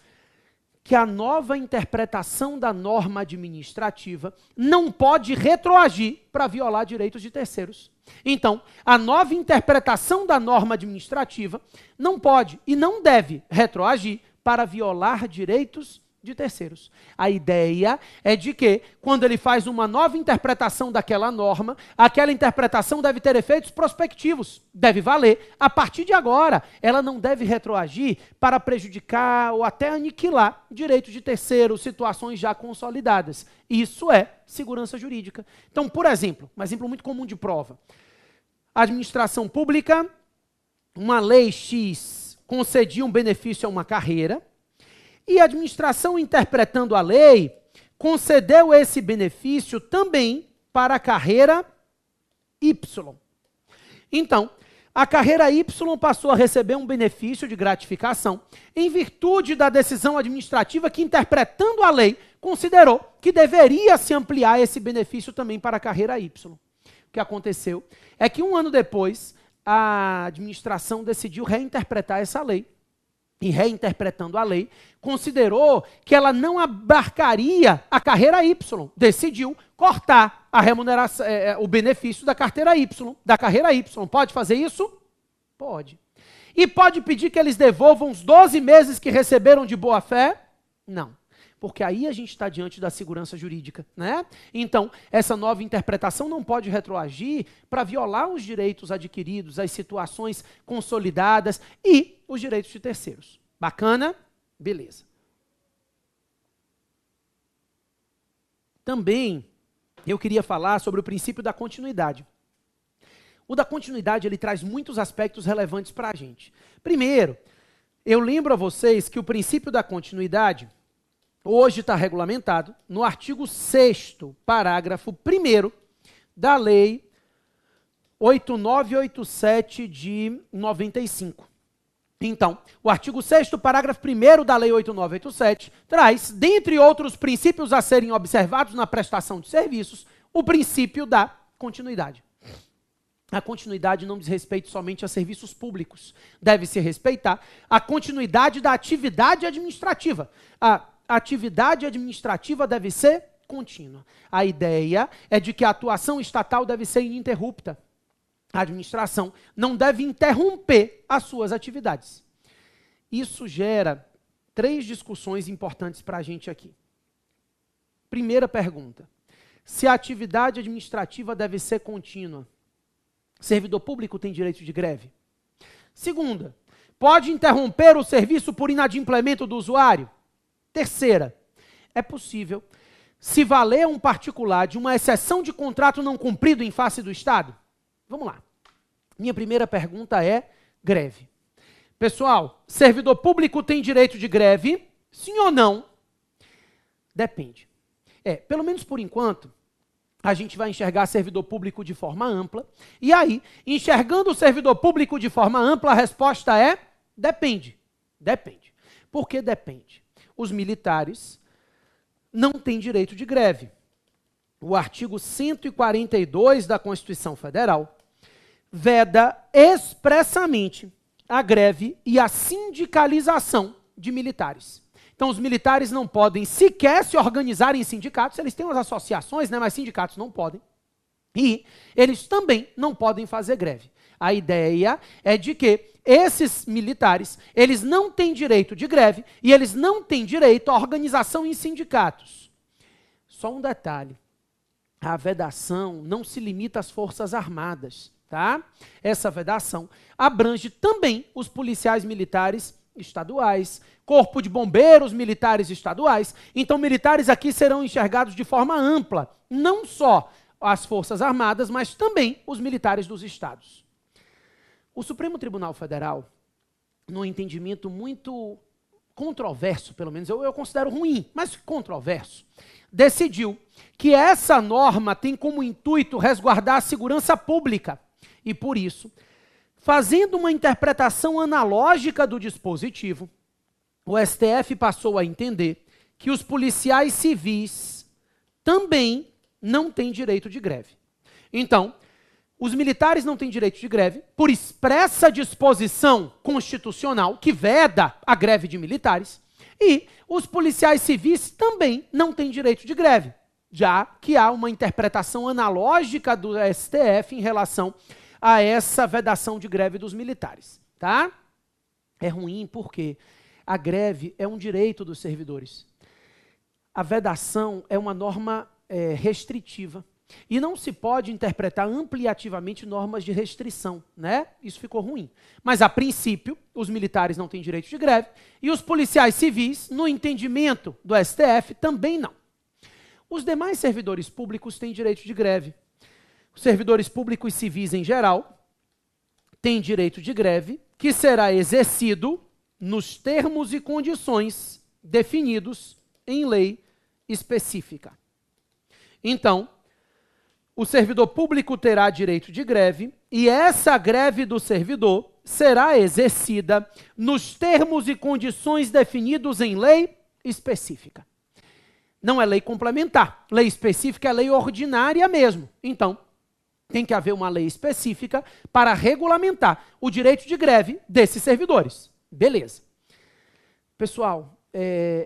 que a nova interpretação da norma administrativa não pode retroagir para violar direitos de terceiros. Então, a nova interpretação da norma administrativa não pode e não deve retroagir para violar direitos de terceiros. A ideia é de que, quando ele faz uma nova interpretação daquela norma, aquela interpretação deve ter efeitos prospectivos, deve valer a partir de agora. Ela não deve retroagir para prejudicar ou até aniquilar direitos de terceiros, situações já consolidadas. Isso é segurança jurídica. Então, por exemplo, um exemplo muito comum de prova. A administração pública, uma lei X concedia um benefício a uma carreira, e a administração, interpretando a lei, concedeu esse benefício também para a carreira Y. Então, a carreira Y passou a receber um benefício de gratificação em virtude da decisão administrativa que, interpretando a lei, considerou que deveria se ampliar esse benefício também para a carreira Y. O que aconteceu é que 1 ano depois, a administração decidiu reinterpretar essa lei. E reinterpretando a lei, considerou que ela não abarcaria a carreira Y. Decidiu cortar a remuneração, o benefício da carreira Y. Pode fazer isso? Pode. E pode pedir que eles devolvam os 12 meses que receberam de boa fé? Não. Porque aí a gente está diante da segurança jurídica, né? Então, essa nova interpretação não pode retroagir para violar os direitos adquiridos, as situações consolidadas e os direitos de terceiros. Bacana? Beleza. Também eu queria falar sobre o princípio da continuidade. O da continuidade, ele traz muitos aspectos relevantes para a gente. Primeiro, eu lembro a vocês que o princípio da continuidade hoje está regulamentado no artigo 6º, parágrafo 1º da Lei 8987 de 95. Então, o artigo 6º, parágrafo 1º da Lei 8987 traz, dentre outros princípios a serem observados na prestação de serviços, o princípio da continuidade. A continuidade não diz respeito somente a serviços públicos. Deve-se respeitar a continuidade da atividade administrativa. A atividade administrativa deve ser contínua. A ideia é de que a atuação estatal deve ser ininterrupta. A administração não deve interromper as suas atividades. Isso gera 3 discussões importantes para a gente aqui. Primeira pergunta: se a atividade administrativa deve ser contínua, servidor público tem direito de greve? Segunda, pode interromper o serviço por inadimplemento do usuário? Terceira, é possível se valer um particular de uma exceção de contrato não cumprido em face do Estado? Vamos lá. Minha primeira pergunta é greve. Pessoal, servidor público tem direito de greve? Sim ou não? Depende. Pelo menos por enquanto, a gente vai enxergar servidor público de forma ampla. E aí, enxergando o servidor público de forma ampla, a resposta é depende. Depende. Por que depende? Os militares não têm direito de greve. O artigo 142 da Constituição Federal veda expressamente a greve e a sindicalização de militares. Então, os militares não podem sequer se organizar em sindicatos, eles têm umas associações, né, mas sindicatos não podem. E eles também não podem fazer greve. A ideia é de que esses militares, eles não têm direito de greve e eles não têm direito à organização em sindicatos. Só um detalhe, a vedação não se limita às Forças Armadas, tá? Essa vedação abrange também os policiais militares estaduais, corpo de bombeiros militares estaduais. Então, militares aqui serão enxergados de forma ampla, não só as Forças Armadas, mas também os militares dos estados. O Supremo Tribunal Federal, num entendimento muito controverso, pelo menos eu considero ruim, mas controverso, decidiu que essa norma tem como intuito resguardar a segurança pública e, por isso, fazendo uma interpretação analógica do dispositivo, o STF passou a entender que os policiais civis também não têm direito de greve. Então, os militares não têm direito de greve por expressa disposição constitucional que veda a greve de militares e os policiais civis também não têm direito de greve, já que há uma interpretação analógica do STF em relação a essa vedação de greve dos militares, tá? É ruim porque a greve é um direito dos servidores. A vedação é uma norma restritiva. E não se pode interpretar ampliativamente normas de restrição, né? Isso ficou ruim. Mas, a princípio, os militares não têm direito de greve e os policiais civis, no entendimento do STF, também não. Os demais servidores públicos têm direito de greve. Os servidores públicos civis, em geral, têm direito de greve que será exercido nos termos e condições definidos em lei específica. Então, o servidor público terá direito de greve e essa greve do servidor será exercida nos termos e condições definidos em lei específica. Não é lei complementar. Lei específica é lei ordinária mesmo. Então, tem que haver uma lei específica para regulamentar o direito de greve desses servidores. Beleza. Pessoal,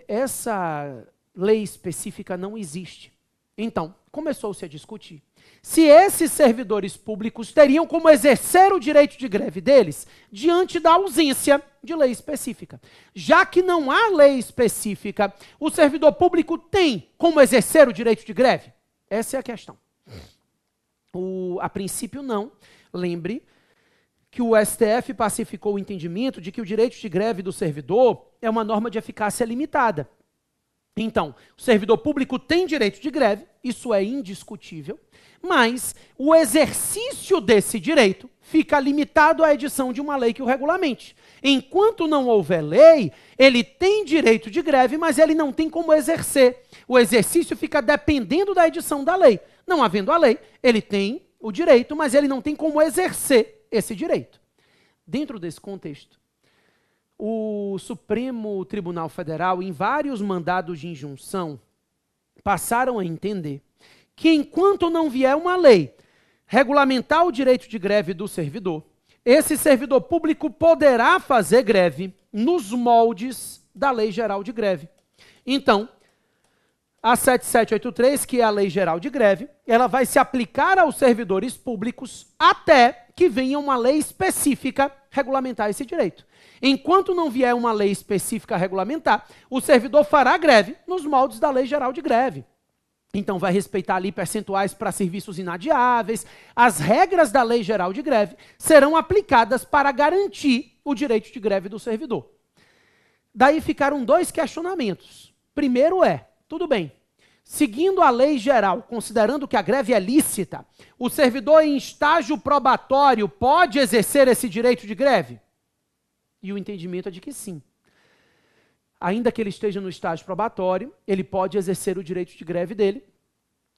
essa lei específica não existe. Então, começou-se a discutir se esses servidores públicos teriam como exercer o direito de greve deles diante da ausência de lei específica. Já que não há lei específica, o servidor público tem como exercer o direito de greve? Essa é a questão. A princípio, não. Lembre que o STF pacificou o entendimento de que o direito de greve do servidor é uma norma de eficácia limitada. Então, o servidor público tem direito de greve, isso é indiscutível, mas o exercício desse direito fica limitado à edição de uma lei que o regulamente. Enquanto não houver lei, ele tem direito de greve, mas ele não tem como exercer. O exercício fica dependendo da edição da lei. Não havendo a lei, ele tem o direito, mas ele não tem como exercer esse direito. Dentro desse contexto, o Supremo Tribunal Federal, em vários mandados de injunção, passaram a entender que enquanto não vier uma lei regulamentar o direito de greve do servidor, esse servidor público poderá fazer greve nos moldes da Lei Geral de Greve. Então, a 7783, que é a Lei Geral de Greve, ela vai se aplicar aos servidores públicos até que venha uma lei específica regulamentar esse direito. Enquanto não vier uma lei específica regulamentar, o servidor fará greve nos moldes da Lei Geral de Greve. Então, vai respeitar ali percentuais para serviços inadiáveis. As regras da Lei Geral de Greve serão aplicadas para garantir o direito de greve do servidor. Daí ficaram dois questionamentos. Primeiro tudo bem, seguindo a lei geral, considerando que a greve é lícita, o servidor em estágio probatório pode exercer esse direito de greve? E o entendimento é de que sim. Ainda que ele esteja no estágio probatório, ele pode exercer o direito de greve dele.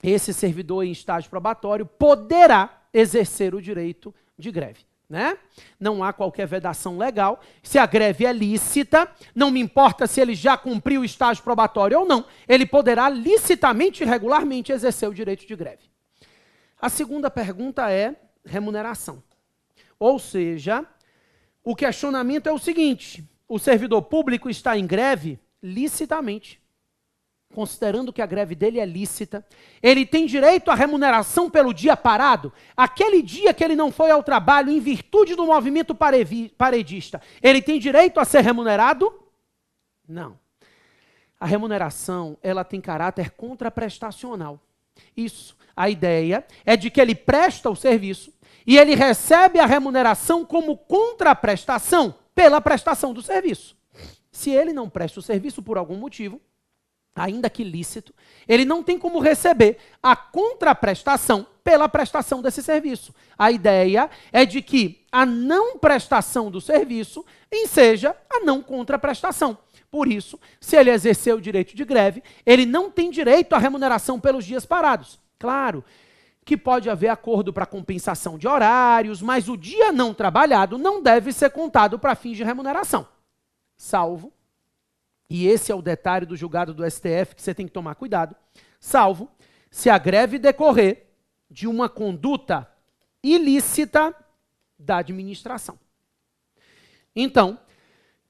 Esse servidor em estágio probatório poderá exercer o direito de greve. Né? Não há qualquer vedação legal. Se a greve é lícita, não me importa se ele já cumpriu o estágio probatório ou não, ele poderá licitamente e regularmente exercer o direito de greve. A segunda pergunta é remuneração. Ou seja, o questionamento é o seguinte: o servidor público está em greve licitamente, considerando que a greve dele é lícita, ele tem direito à remuneração pelo dia parado, aquele dia que ele não foi ao trabalho em virtude do movimento paredista, ele tem direito a ser remunerado? Não. A remuneração, ela tem caráter contraprestacional. Isso, a ideia é de que ele presta o serviço e ele recebe a remuneração como contraprestação pela prestação do serviço. Se ele não presta o serviço por algum motivo, ainda que lícito, ele não tem como receber a contraprestação pela prestação desse serviço. A ideia é de que a não prestação do serviço enseja a não contraprestação. Por isso, se ele exercer o direito de greve, ele não tem direito à remuneração pelos dias parados. Claro que pode haver acordo para compensação de horários, mas o dia não trabalhado não deve ser contado para fins de remuneração. Salvo, e esse é o detalhe do julgado do STF que você tem que tomar cuidado, salvo se a greve decorrer de uma conduta ilícita da administração. Então,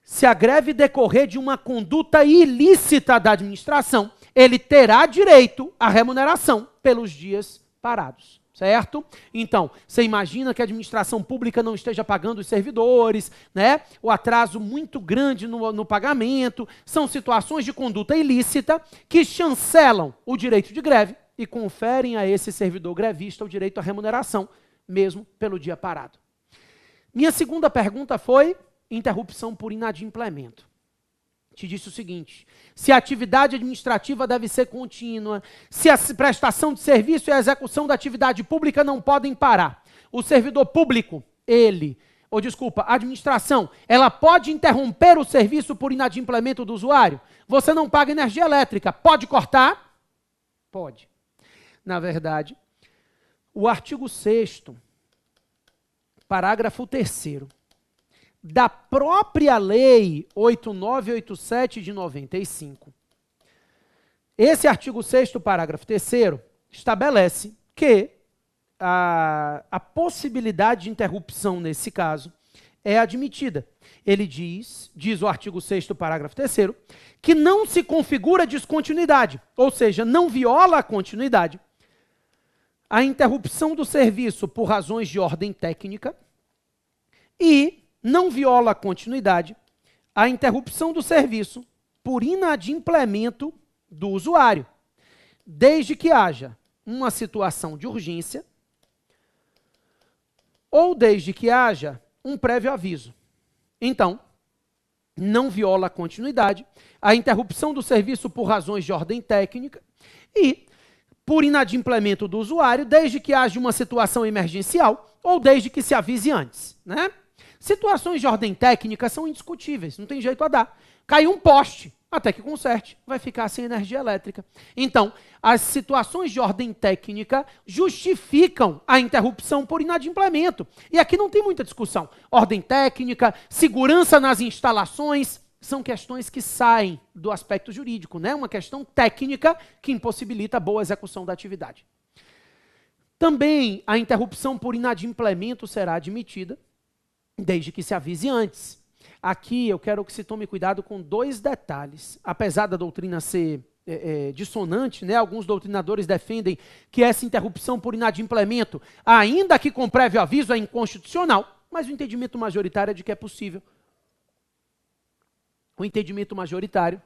se a greve decorrer de uma conduta ilícita da administração, ele terá direito à remuneração pelos dias parados, certo? Então, você imagina que a administração pública não esteja pagando os servidores, né? O atraso muito grande no pagamento, são situações de conduta ilícita que chancelam o direito de greve e conferem a esse servidor grevista o direito à remuneração, mesmo pelo dia parado. Minha segunda pergunta foi interrupção por inadimplemento. Te disse o seguinte: se a atividade administrativa deve ser contínua, se a prestação de serviço e a execução da atividade pública não podem parar, o servidor público, a administração, ela pode interromper o serviço por inadimplemento do usuário? Você não paga energia elétrica, pode cortar? Pode. Na verdade, o artigo 6º parágrafo 3º da própria Lei 8987 de 95. Esse artigo 6º, parágrafo 3º, estabelece que a possibilidade de interrupção nesse caso é admitida. Ele diz o artigo 6º, parágrafo 3º, que não se configura descontinuidade, ou seja, não viola a continuidade, a interrupção do serviço por razões de ordem técnica e não viola a continuidade a interrupção do serviço por inadimplemento do usuário, desde que haja uma situação de urgência ou desde que haja um prévio aviso. Então, não viola a continuidade, a interrupção do serviço por razões de ordem técnica e por inadimplemento do usuário, desde que haja uma situação emergencial ou desde que se avise antes, né? Situações de ordem técnica são indiscutíveis, não tem jeito a dar. Caiu um poste, até que conserte, vai ficar sem energia elétrica. Então, as situações de ordem técnica justificam a interrupção por inadimplemento. E aqui não tem muita discussão. Ordem técnica, segurança nas instalações, são questões que saem do aspecto jurídico, né? Uma questão técnica que impossibilita a boa execução da atividade. Também a interrupção por inadimplemento será admitida, desde que se avise antes. Aqui eu quero que se tome cuidado com dois detalhes. Apesar da doutrina ser dissonante, né? Alguns doutrinadores defendem que essa interrupção por inadimplemento, ainda que com prévio aviso, é inconstitucional, mas o entendimento majoritário é de que é possível. O entendimento majoritário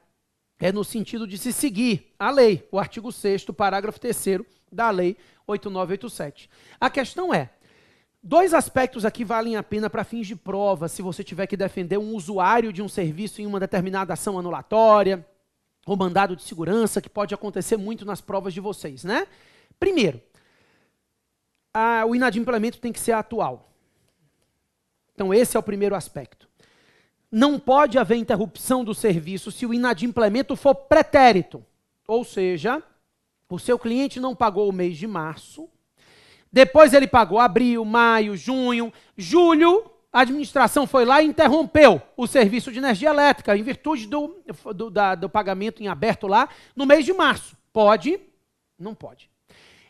é no sentido de se seguir a lei, o artigo 6º, parágrafo 3º da Lei 8987. A questão é, dois aspectos aqui valem a pena para fins de prova, se você tiver que defender um usuário de um serviço em uma determinada ação anulatória, ou mandado de segurança, que pode acontecer muito nas provas de vocês, né? Primeiro, o inadimplemento tem que ser atual. Então esse é o primeiro aspecto. Não pode haver interrupção do serviço se o inadimplemento for pretérito, ou seja, o seu cliente não pagou o mês de março, depois ele pagou abril, maio, junho, julho, a administração foi lá e interrompeu o serviço de energia elétrica em virtude do pagamento em aberto lá no mês de março. Pode? Não pode.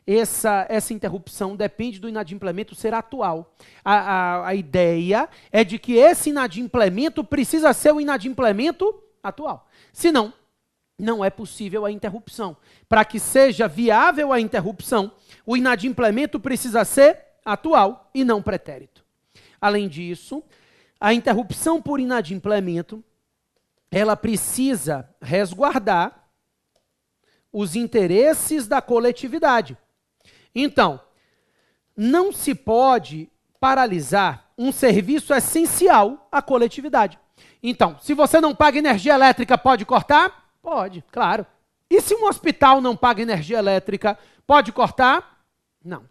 Essa interrupção depende do inadimplemento ser atual. A ideia é de que esse inadimplemento precisa ser o inadimplemento atual. Senão, não é possível a interrupção. Para que seja viável a interrupção, o inadimplemento precisa ser atual e não pretérito. Além disso, a interrupção por inadimplemento, ela precisa resguardar os interesses da coletividade. Então, não se pode paralisar um serviço essencial à coletividade. Então, se você não paga energia elétrica, pode cortar? Pode, claro. E se um hospital não paga energia elétrica, pode cortar? Não.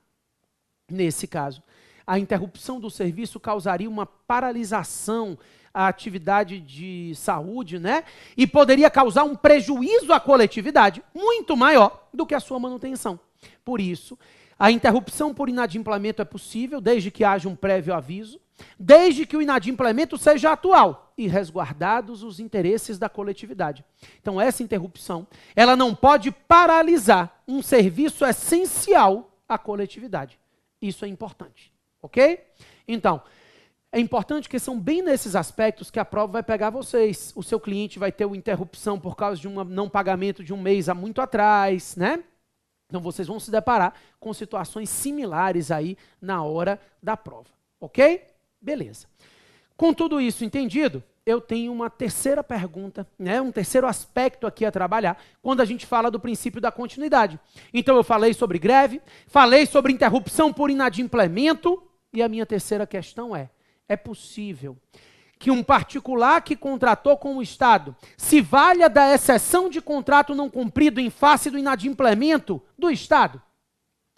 Nesse caso, a interrupção do serviço causaria uma paralisação à atividade de saúde, né? E poderia causar um prejuízo à coletividade muito maior do que a sua manutenção. Por isso, a interrupção por inadimplemento é possível, desde que haja um prévio aviso, desde que o inadimplemento seja atual e resguardados os interesses da coletividade. Então, essa interrupção, ela não pode paralisar um serviço essencial à coletividade. Isso é importante, ok? Então, é importante que são bem nesses aspectos que a prova vai pegar vocês. O seu cliente vai ter uma interrupção por causa de um não pagamento de um mês há muito atrás, né? Então, vocês vão se deparar com situações similares aí na hora da prova, ok? Beleza. Com tudo isso entendido, eu tenho uma terceira pergunta, né? Um terceiro aspecto aqui a trabalhar, quando a gente fala do princípio da continuidade. Então, eu falei sobre greve, falei sobre interrupção por inadimplemento, e a minha terceira questão é possível que um particular que contratou com o Estado se valha da exceção de contrato não cumprido em face do inadimplemento do Estado?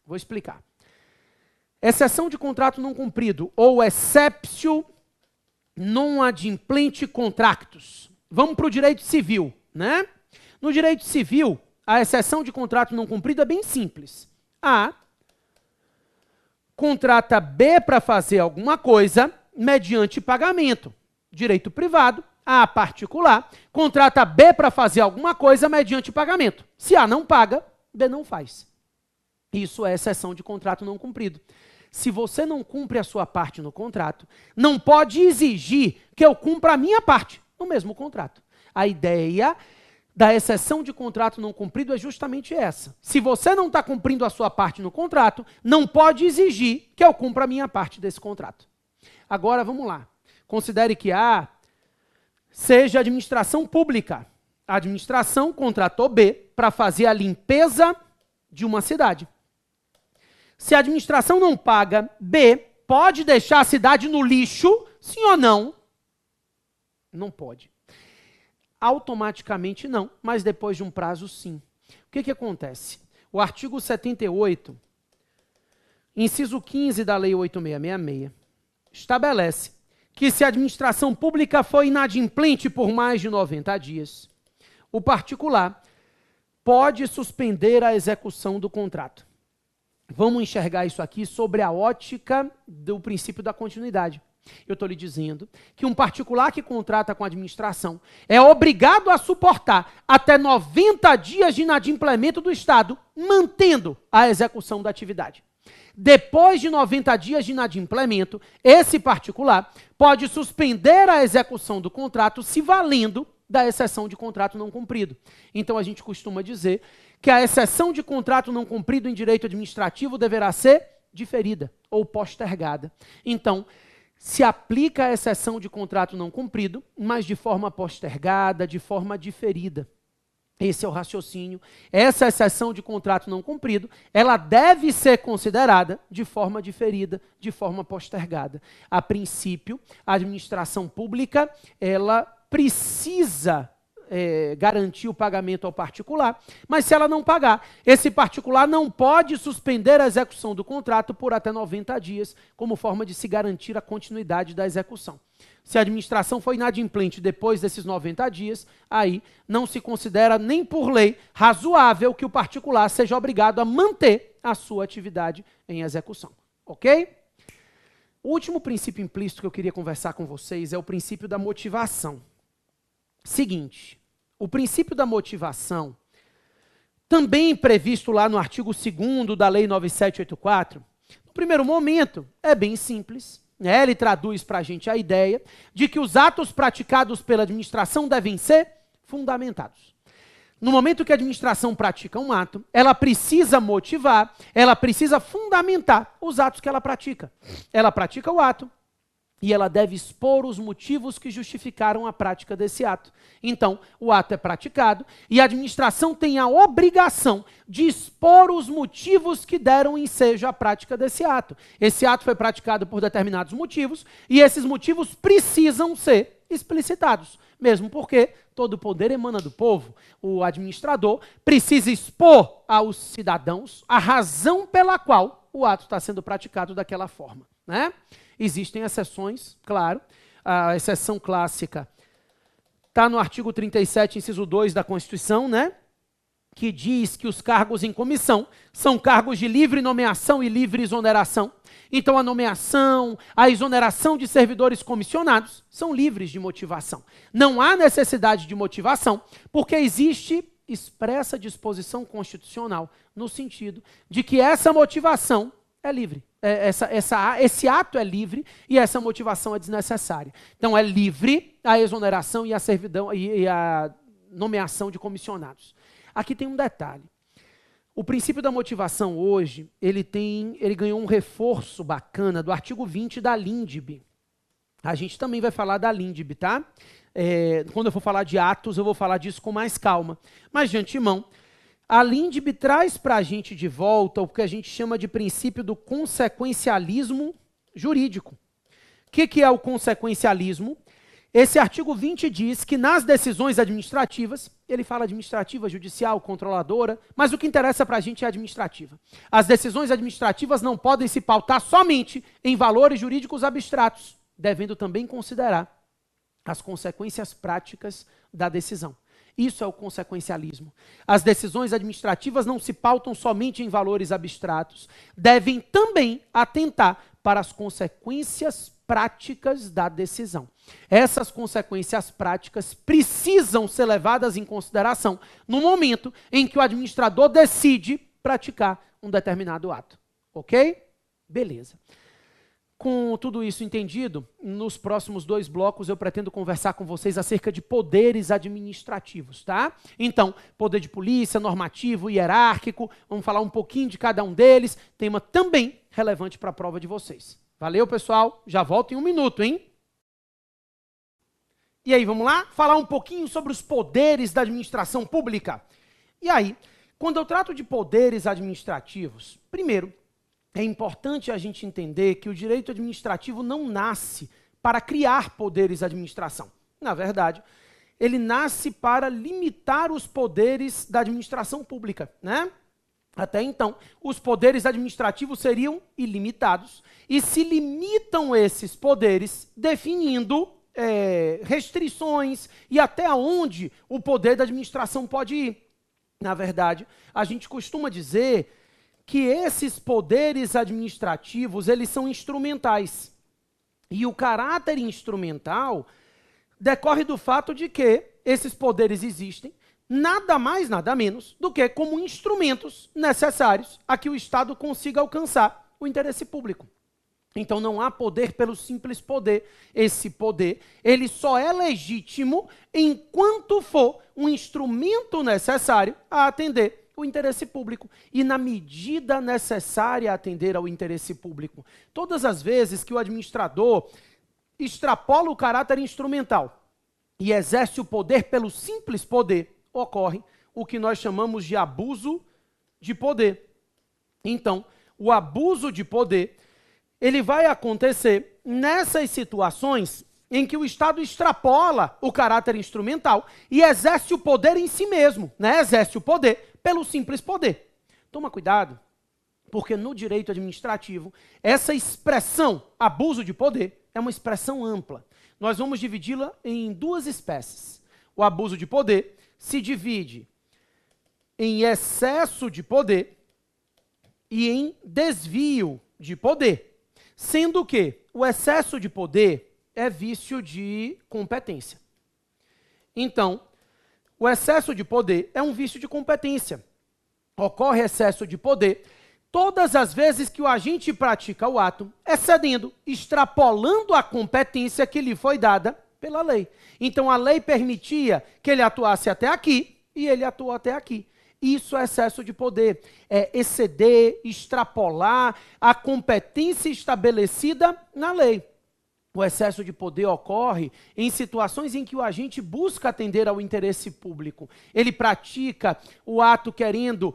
Vou explicar. Exceção de contrato não cumprido, ou exceptio non adimplente contractus. Vamos para o direito civil, né? No direito civil, a exceção de contrato não cumprido é bem simples. contrata B para fazer alguma coisa mediante pagamento. Direito privado, A particular, contrata B para fazer alguma coisa mediante pagamento. Se A não paga, B não faz. Isso é exceção de contrato não cumprido. Se você não cumpre a sua parte no contrato, não pode exigir que eu cumpra a minha parte no mesmo contrato. A ideia da exceção de contrato não cumprido é justamente essa. Se você não está cumprindo a sua parte no contrato, não pode exigir que eu cumpra a minha parte desse contrato. Agora, vamos lá. Considere que A seja administração pública. A administração contratou B para fazer a limpeza de uma cidade. Se a administração não paga, B pode deixar a cidade no lixo, sim ou não? Não pode. Automaticamente não, mas depois de um prazo, sim. O que acontece? O artigo 78, inciso 15 da Lei 8666, estabelece que se a administração pública for inadimplente por mais de 90 dias, o particular pode suspender a execução do contrato. Vamos enxergar isso aqui sobre a ótica do princípio da continuidade. Eu estou lhe dizendo que um particular que contrata com a administração é obrigado a suportar até 90 dias de inadimplemento do Estado, mantendo a execução da atividade. Depois de 90 dias de inadimplemento, esse particular pode suspender a execução do contrato se valendo da exceção de contrato não cumprido. Então a gente costuma dizer que a exceção de contrato não cumprido em direito administrativo deverá ser diferida ou postergada. Então, se aplica a exceção de contrato não cumprido, mas de forma postergada, de forma diferida. Esse é o raciocínio. Essa exceção de contrato não cumprido, ela deve ser considerada de forma diferida, de forma postergada. A princípio, a administração pública, ela precisa garantir o pagamento ao particular, mas se ela não pagar, esse particular não pode suspender a execução do contrato por até 90 dias, como forma de se garantir a continuidade da execução. Se a administração for inadimplente depois desses 90 dias, aí não se considera nem por lei razoável que o particular seja obrigado a manter a sua atividade em execução. Ok? O último princípio implícito que eu queria conversar com vocês é o princípio da motivação. Seguinte, o princípio da motivação, também previsto lá no artigo 2º da Lei 9784, no primeiro momento é bem simples. Ele traduz para a gente a ideia de que os atos praticados pela administração devem ser fundamentados. No momento que a administração pratica um ato, ela precisa motivar, ela precisa fundamentar os atos que ela pratica. Ela pratica o ato e ela deve expor os motivos que justificaram a prática desse ato. Então, o ato é praticado e a administração tem a obrigação de expor os motivos que deram ensejo à prática desse ato. Esse ato foi praticado por determinados motivos e esses motivos precisam ser explicitados, mesmo porque todo o poder emana do povo. O administrador precisa expor aos cidadãos a razão pela qual o ato está sendo praticado daquela forma, né? Existem exceções, claro. A exceção clássica está no artigo 37, inciso 2 da Constituição, né? Que diz que os cargos em comissão são cargos de livre nomeação e livre exoneração. Então, a nomeação, a exoneração de servidores comissionados são livres de motivação. Não há necessidade de motivação, porque existe expressa disposição constitucional, no sentido de que essa motivação é livre. Esse ato é livre e essa motivação é desnecessária. Então, é livre a exoneração e a servidão e a nomeação de comissionados. Aqui tem um detalhe. O princípio da motivação hoje, ele ganhou um reforço bacana do artigo 20 da LINDB. A gente também vai falar da LINDB, tá? Quando eu for falar de atos, eu vou falar disso com mais calma. Mas, de antemão, a LINDB traz para a gente de volta o que a gente chama de princípio do consequencialismo jurídico. O que é o consequencialismo? Esse artigo 20 diz que nas decisões administrativas, ele fala administrativa, judicial, controladora, mas o que interessa para a gente é administrativa. As decisões administrativas não podem se pautar somente em valores jurídicos abstratos, devendo também considerar as consequências práticas da decisão. Isso é o consequencialismo. As decisões administrativas não se pautam somente em valores abstratos, devem também atentar para as consequências práticas da decisão. Essas consequências práticas precisam ser levadas em consideração no momento em que o administrador decide praticar um determinado ato. Ok? Beleza. Com tudo isso entendido, nos próximos 2 blocos eu pretendo conversar com vocês acerca de poderes administrativos, tá? Então, poder de polícia, normativo, hierárquico, vamos falar um pouquinho de cada um deles, tema também relevante para a prova de vocês. Valeu, pessoal? Já volto em 1 minuto, hein? E aí, vamos lá? Falar um pouquinho sobre os poderes da administração pública. E aí, quando eu trato de poderes administrativos, primeiro, é importante a gente entender que o direito administrativo não nasce para criar poderes de administração. Na verdade, ele nasce para limitar os poderes da administração pública, né? Até então, os poderes administrativos seriam ilimitados e se limitam esses poderes definindo restrições e até onde o poder da administração pode ir. Na verdade, a gente costuma dizer que esses poderes administrativos, eles são instrumentais. E o caráter instrumental decorre do fato de que esses poderes existem, nada mais, nada menos, do que como instrumentos necessários a que o Estado consiga alcançar o interesse público. Então não há poder pelo simples poder. Esse poder, ele só é legítimo enquanto for um instrumento necessário a atender o interesse público e na medida necessária a atender ao interesse público. Todas as vezes que o administrador extrapola o caráter instrumental e exerce o poder pelo simples poder, ocorre o que nós chamamos de abuso de poder. Então, o abuso de poder, ele vai acontecer nessas situações em que o Estado extrapola o caráter instrumental e exerce o poder em si mesmo, né? Exerce o poder pelo simples poder. Toma cuidado, porque no direito administrativo, essa expressão, abuso de poder, é uma expressão ampla. Nós vamos dividi-la em 2 espécies. O abuso de poder se divide em excesso de poder e em desvio de poder, sendo que o excesso de poder é vício de competência. Então, o excesso de poder é um vício de competência. Ocorre excesso de poder todas as vezes que o agente pratica o ato, excedendo, extrapolando a competência que lhe foi dada pela lei. Então, a lei permitia que ele atuasse até aqui e ele atuou até aqui. Isso é excesso de poder. É exceder, extrapolar a competência estabelecida na lei. O excesso de poder ocorre em situações em que o agente busca atender ao interesse público. Ele pratica o ato querendo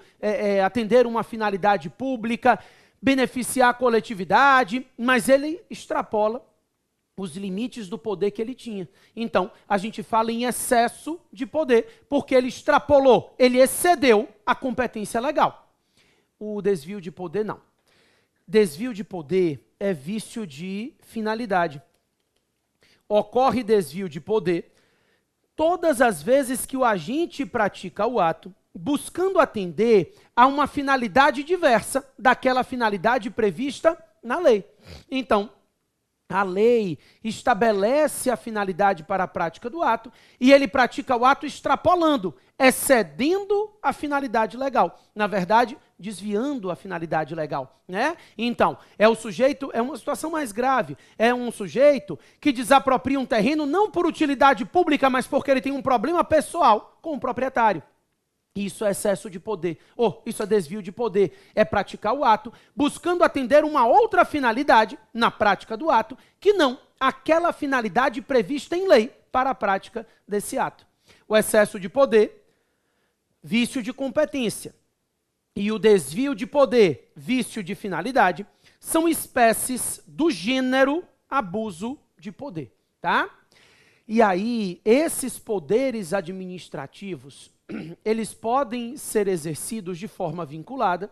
atender uma finalidade pública, beneficiar a coletividade, mas ele extrapola os limites do poder que ele tinha. Então, a gente fala em excesso de poder, porque ele extrapolou, ele excedeu a competência legal. O desvio de poder, não. Desvio de poder é vício de finalidade. Ocorre desvio de poder todas as vezes que o agente pratica o ato, buscando atender a uma finalidade diversa daquela finalidade prevista na lei. Então, a lei estabelece a finalidade para a prática do ato e ele pratica o ato extrapolando, excedendo a finalidade legal. Na verdade, desviando a finalidade legal, né? Então, é uma situação mais grave. É um sujeito que desapropria um terreno não por utilidade pública, mas porque ele tem um problema pessoal com o proprietário. Isso é excesso de poder, ou isso é desvio de poder, é praticar o ato, buscando atender uma outra finalidade na prática do ato, que não aquela finalidade prevista em lei para a prática desse ato. O excesso de poder, vício de competência, e o desvio de poder, vício de finalidade, são espécies do gênero abuso de poder, tá? E aí, esses poderes administrativos, eles podem ser exercidos de forma vinculada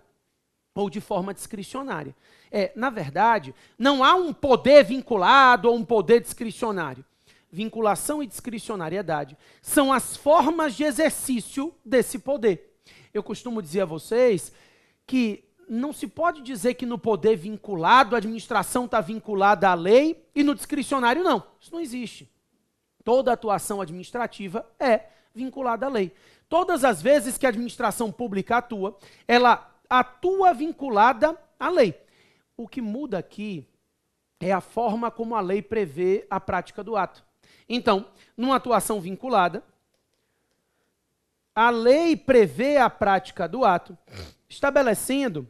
ou de forma discricionária. Na verdade, não há um poder vinculado ou um poder discricionário. vinculação e discricionariedade são as formas de exercício desse poder. Eu costumo dizer a vocês que não se pode dizer que no poder vinculado a administração está vinculada à lei e no discricionário não. Isso não existe. Toda atuação administrativa é vinculada à lei. Todas as vezes que a administração pública atua, ela atua vinculada à lei. O que muda aqui é a forma como a lei prevê a prática do ato. Então, numa atuação vinculada, a lei prevê a prática do ato, estabelecendo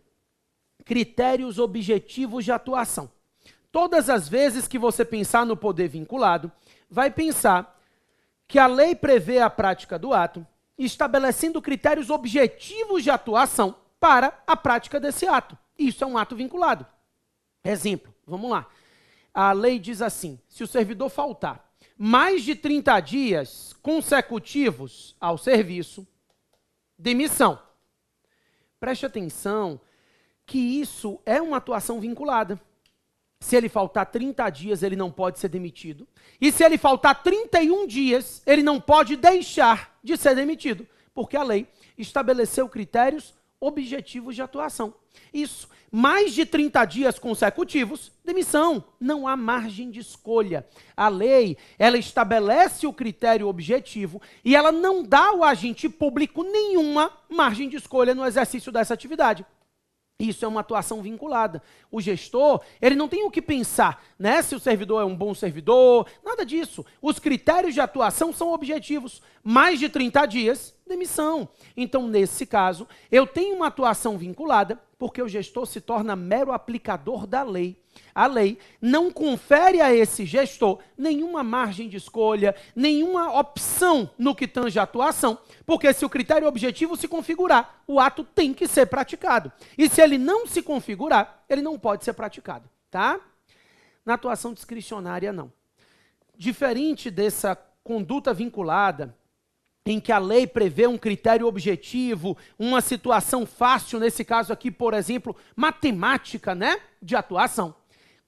critérios objetivos de atuação. Todas as vezes que você pensar no poder vinculado, vai pensar que a lei prevê a prática do ato, estabelecendo critérios objetivos de atuação para a prática desse ato. Isso é um ato vinculado. Exemplo, vamos lá. A lei diz assim, se o servidor faltar mais de 30 dias consecutivos ao serviço, demissão. Preste atenção que isso é uma atuação vinculada. Se ele faltar 30 dias, ele não pode ser demitido. E se ele faltar 31 dias, ele não pode deixar de ser demitido, porque a lei estabeleceu critérios objetivos de atuação. Isso, mais de 30 dias consecutivos, demissão. Não há margem de escolha. A lei, ela estabelece o critério objetivo e ela não dá ao agente público nenhuma margem de escolha no exercício dessa atividade. Isso é uma atuação vinculada. O gestor, ele não tem o que pensar, né? Se o servidor é um bom servidor, nada disso. Os critérios de atuação são objetivos. Mais de 30 dias, demissão. Então, nesse caso, eu tenho uma atuação vinculada porque o gestor se torna mero aplicador da lei. A lei não confere a esse gestor nenhuma margem de escolha, nenhuma opção no que tange a atuação, porque se o critério objetivo se configurar, o ato tem que ser praticado. E se ele não se configurar, ele não pode ser praticado, tá? Na atuação discricionária, não. Diferente dessa conduta vinculada, em que a lei prevê um critério objetivo, uma situação fácil, nesse caso aqui, por exemplo, matemática, né, de atuação.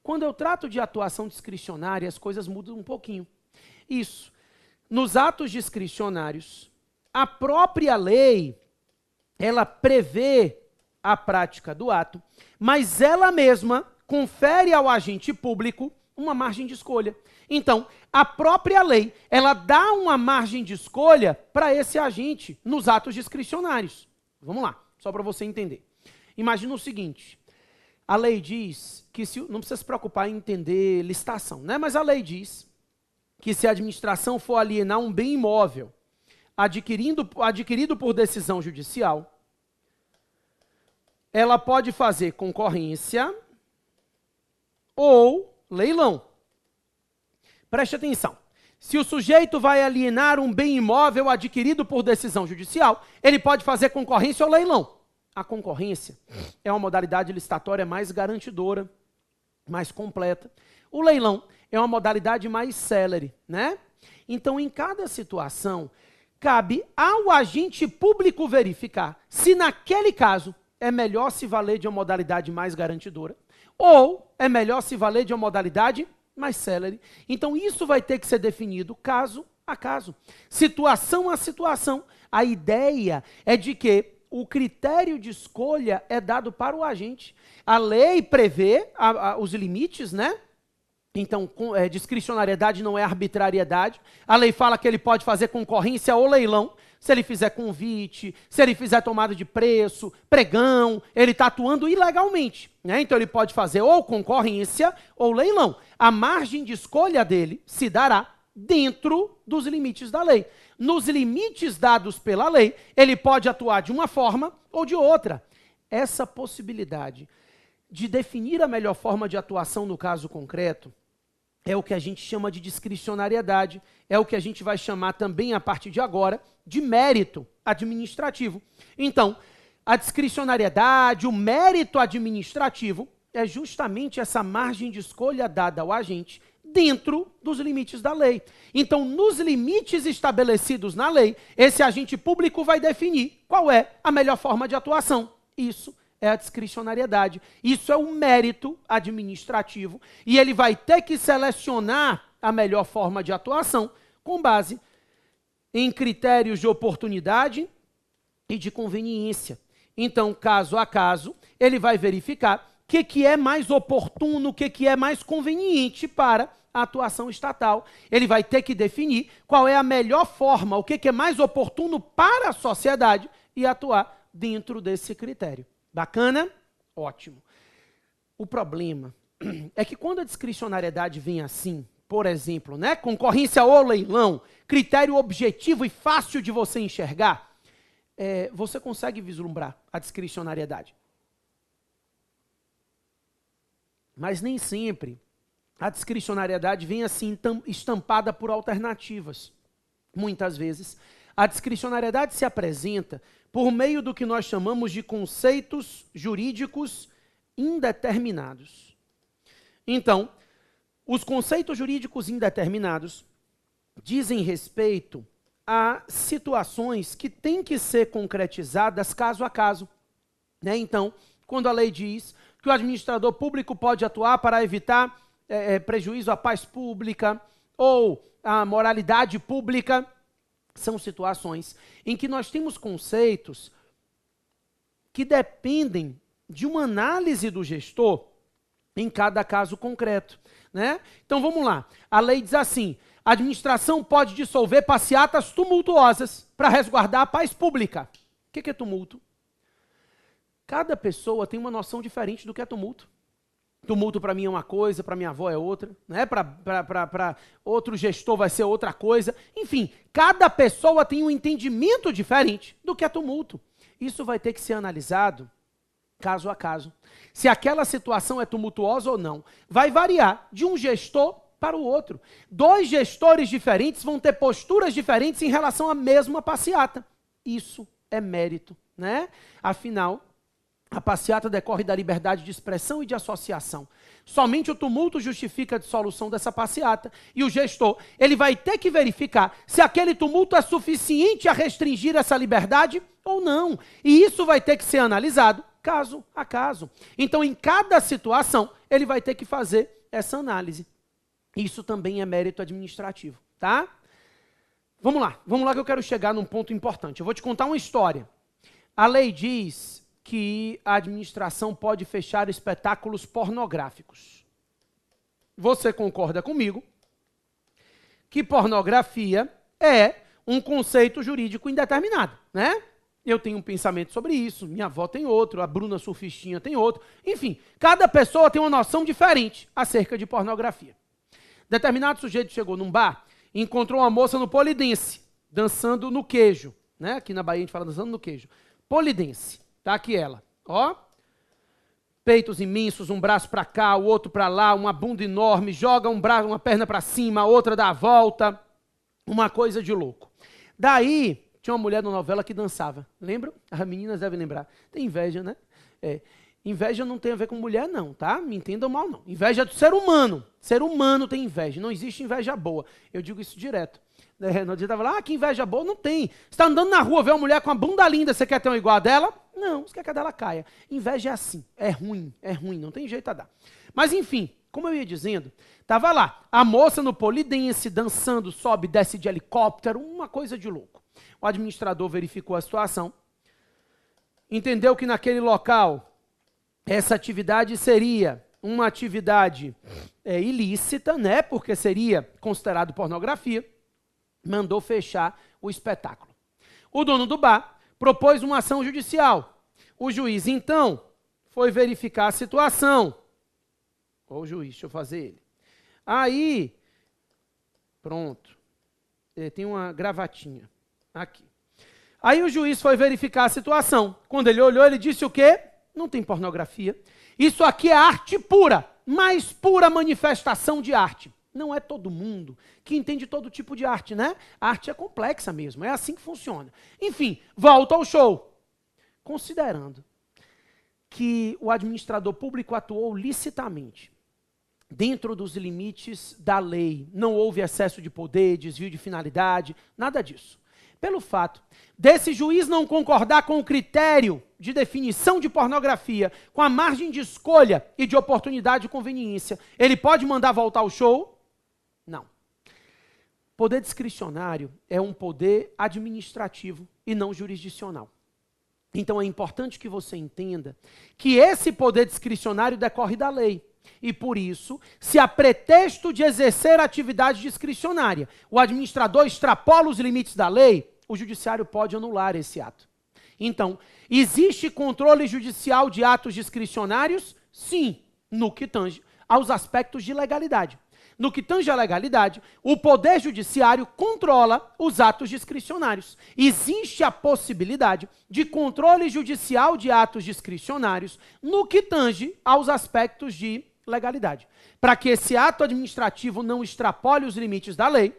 Quando eu trato de atuação discricionária, as coisas mudam um pouquinho. Isso. Nos atos discricionários, a própria lei, ela prevê a prática do ato, mas ela mesma confere ao agente público uma margem de escolha. Então, a própria lei, ela dá uma margem de escolha para esse agente nos atos discricionários. Vamos lá, só para você entender. Imagina o seguinte, a lei diz que, não precisa se preocupar em entender licitação, né? Mas a lei diz que se a administração for alienar um bem imóvel adquirido por decisão judicial, ela pode fazer concorrência ou leilão. Preste atenção. Se o sujeito vai alienar um bem imóvel adquirido por decisão judicial, ele pode fazer concorrência ou leilão. A concorrência é uma modalidade licitatória mais garantidora, mais completa. O leilão é uma modalidade mais célere, né? Então, em cada situação, cabe ao agente público verificar se naquele caso é melhor se valer de uma modalidade mais garantidora ou é melhor se valer de uma modalidade mais célere. Então, isso vai ter que ser definido caso a caso, situação a situação. A ideia é de que o critério de escolha é dado para o agente. A lei prevê os limites, né? Então, discricionariedade não é arbitrariedade. A lei fala que ele pode fazer concorrência ou leilão. Se ele fizer convite, se ele fizer tomada de preço, pregão, ele está atuando ilegalmente, né? Então, ele pode fazer ou concorrência ou leilão. A margem de escolha dele se dará dentro dos limites da lei. Nos limites dados pela lei, ele pode atuar de uma forma ou de outra. Essa possibilidade de definir a melhor forma de atuação no caso concreto é o que a gente chama de discricionariedade, é o que a gente vai chamar também, a partir de agora, de mérito administrativo. Então, a discricionariedade, o mérito administrativo, é justamente essa margem de escolha dada ao agente dentro dos limites da lei. Então, nos limites estabelecidos na lei, esse agente público vai definir qual é a melhor forma de atuação. Isso é a discricionariedade. Isso é o mérito administrativo. E ele vai ter que selecionar a melhor forma de atuação com base em critérios de oportunidade e de conveniência. Então, caso a caso, ele vai verificar o que é mais oportuno, o que é mais conveniente para a atuação estatal. Ele vai ter que definir qual é a melhor forma, o que é mais oportuno para a sociedade e atuar dentro desse critério. Bacana? Ótimo. O problema é que quando a discricionariedade vem assim, por exemplo, né, concorrência ou leilão, critério objetivo e fácil de você enxergar, você consegue vislumbrar a discricionariedade. Mas nem sempre a discricionariedade vem assim estampada por alternativas. Muitas vezes, a discricionariedade se apresenta por meio do que nós chamamos de conceitos jurídicos indeterminados. Então, os conceitos jurídicos indeterminados dizem respeito a situações que têm que ser concretizadas caso a caso. Né? Então, quando a lei diz que o administrador público pode atuar para evitar prejuízo à paz pública ou à moralidade pública, são situações em que nós temos conceitos que dependem de uma análise do gestor em cada caso concreto. Né? Então vamos lá, a lei diz assim, a administração pode dissolver passeatas tumultuosas para resguardar a paz pública. O que é tumulto? Cada pessoa tem uma noção diferente do que é tumulto. Tumulto para mim é uma coisa, para minha avó é outra, né? Para outro gestor vai ser outra coisa. Enfim, cada pessoa tem um entendimento diferente do que é tumulto. Isso vai ter que ser analisado caso a caso. Se aquela situação é tumultuosa ou não. Vai variar de um gestor para o outro. Dois gestores diferentes vão ter posturas diferentes em relação à mesma passeata. Isso é mérito, né? Afinal, a passeata decorre da liberdade de expressão e de associação. Somente o tumulto justifica a dissolução dessa passeata. E o gestor, ele vai ter que verificar se aquele tumulto é suficiente a restringir essa liberdade ou não. E isso vai ter que ser analisado caso a caso. Então, em cada situação, ele vai ter que fazer essa análise. Isso também é mérito administrativo, tá? Vamos lá que eu quero chegar num ponto importante. Eu vou te contar uma história. A lei diz que a administração pode fechar espetáculos pornográficos. Você concorda comigo que pornografia é um conceito jurídico indeterminado, né? Eu tenho um pensamento sobre isso, minha avó tem outro, a Bruna Surfistinha tem outro. Enfim, cada pessoa tem uma noção diferente acerca de pornografia. Determinado sujeito chegou num bar e encontrou uma moça no polidense, dançando no queijo. Né? Aqui na Bahia a gente fala dançando no queijo. Polidense. Tá aqui ela, ó. Peitos imensos, um braço para cá, o outro para lá, uma bunda enorme, joga um braço, uma perna para cima, a outra dá a volta. Uma coisa de louco. Daí, tinha uma mulher na novela que dançava. Lembram? As meninas devem lembrar. Tem inveja, né? Inveja não tem a ver com mulher, não, tá? Me entendam mal, não. Inveja é do ser humano. Ser humano tem inveja. Não existe inveja boa. Eu digo isso direto. No dia estava lá, que inveja boa, não tem. Você está andando na rua, vê uma mulher com uma bunda linda, você quer ter uma igual a dela? Não, você quer que a dela caia. Inveja é assim, é ruim, não tem jeito a dar. Mas enfim, como eu ia dizendo, estava lá, a moça no polidense, dançando, sobe, desce de helicóptero, uma coisa de louco. O administrador verificou a situação, entendeu que naquele local, essa atividade seria uma atividade ilícita, né? Porque seria considerado pornografia. Mandou fechar o espetáculo. O dono do bar propôs uma ação judicial. O juiz, então, foi verificar a situação. Ó, o juiz, deixa eu fazer ele. Aí, pronto. Tem uma gravatinha aqui. Aí o juiz foi verificar a situação. Quando ele olhou, ele disse o quê? Não tem pornografia. Isso aqui é arte pura, mais pura manifestação de arte. Não é todo mundo que entende todo tipo de arte, né? A arte é complexa mesmo, é assim que funciona. Enfim, volta ao show. Considerando que o administrador público atuou licitamente, dentro dos limites da lei, não houve excesso de poder, desvio de finalidade, nada disso. Pelo fato desse juiz não concordar com o critério de definição de pornografia, com a margem de escolha e de oportunidade e conveniência, ele pode mandar voltar ao show? Não. Poder discricionário é um poder administrativo e não jurisdicional. Então é importante que você entenda que esse poder discricionário decorre da lei. E por isso, se a pretexto de exercer atividade discricionária, o administrador extrapola os limites da lei, o judiciário pode anular esse ato. Então, existe controle judicial de atos discricionários? Sim, no que tange aos aspectos de legalidade. No que tange à legalidade, o Poder Judiciário controla os atos discricionários. Existe a possibilidade de controle judicial de atos discricionários no que tange aos aspectos de legalidade. Para que esse ato administrativo não extrapole os limites da lei,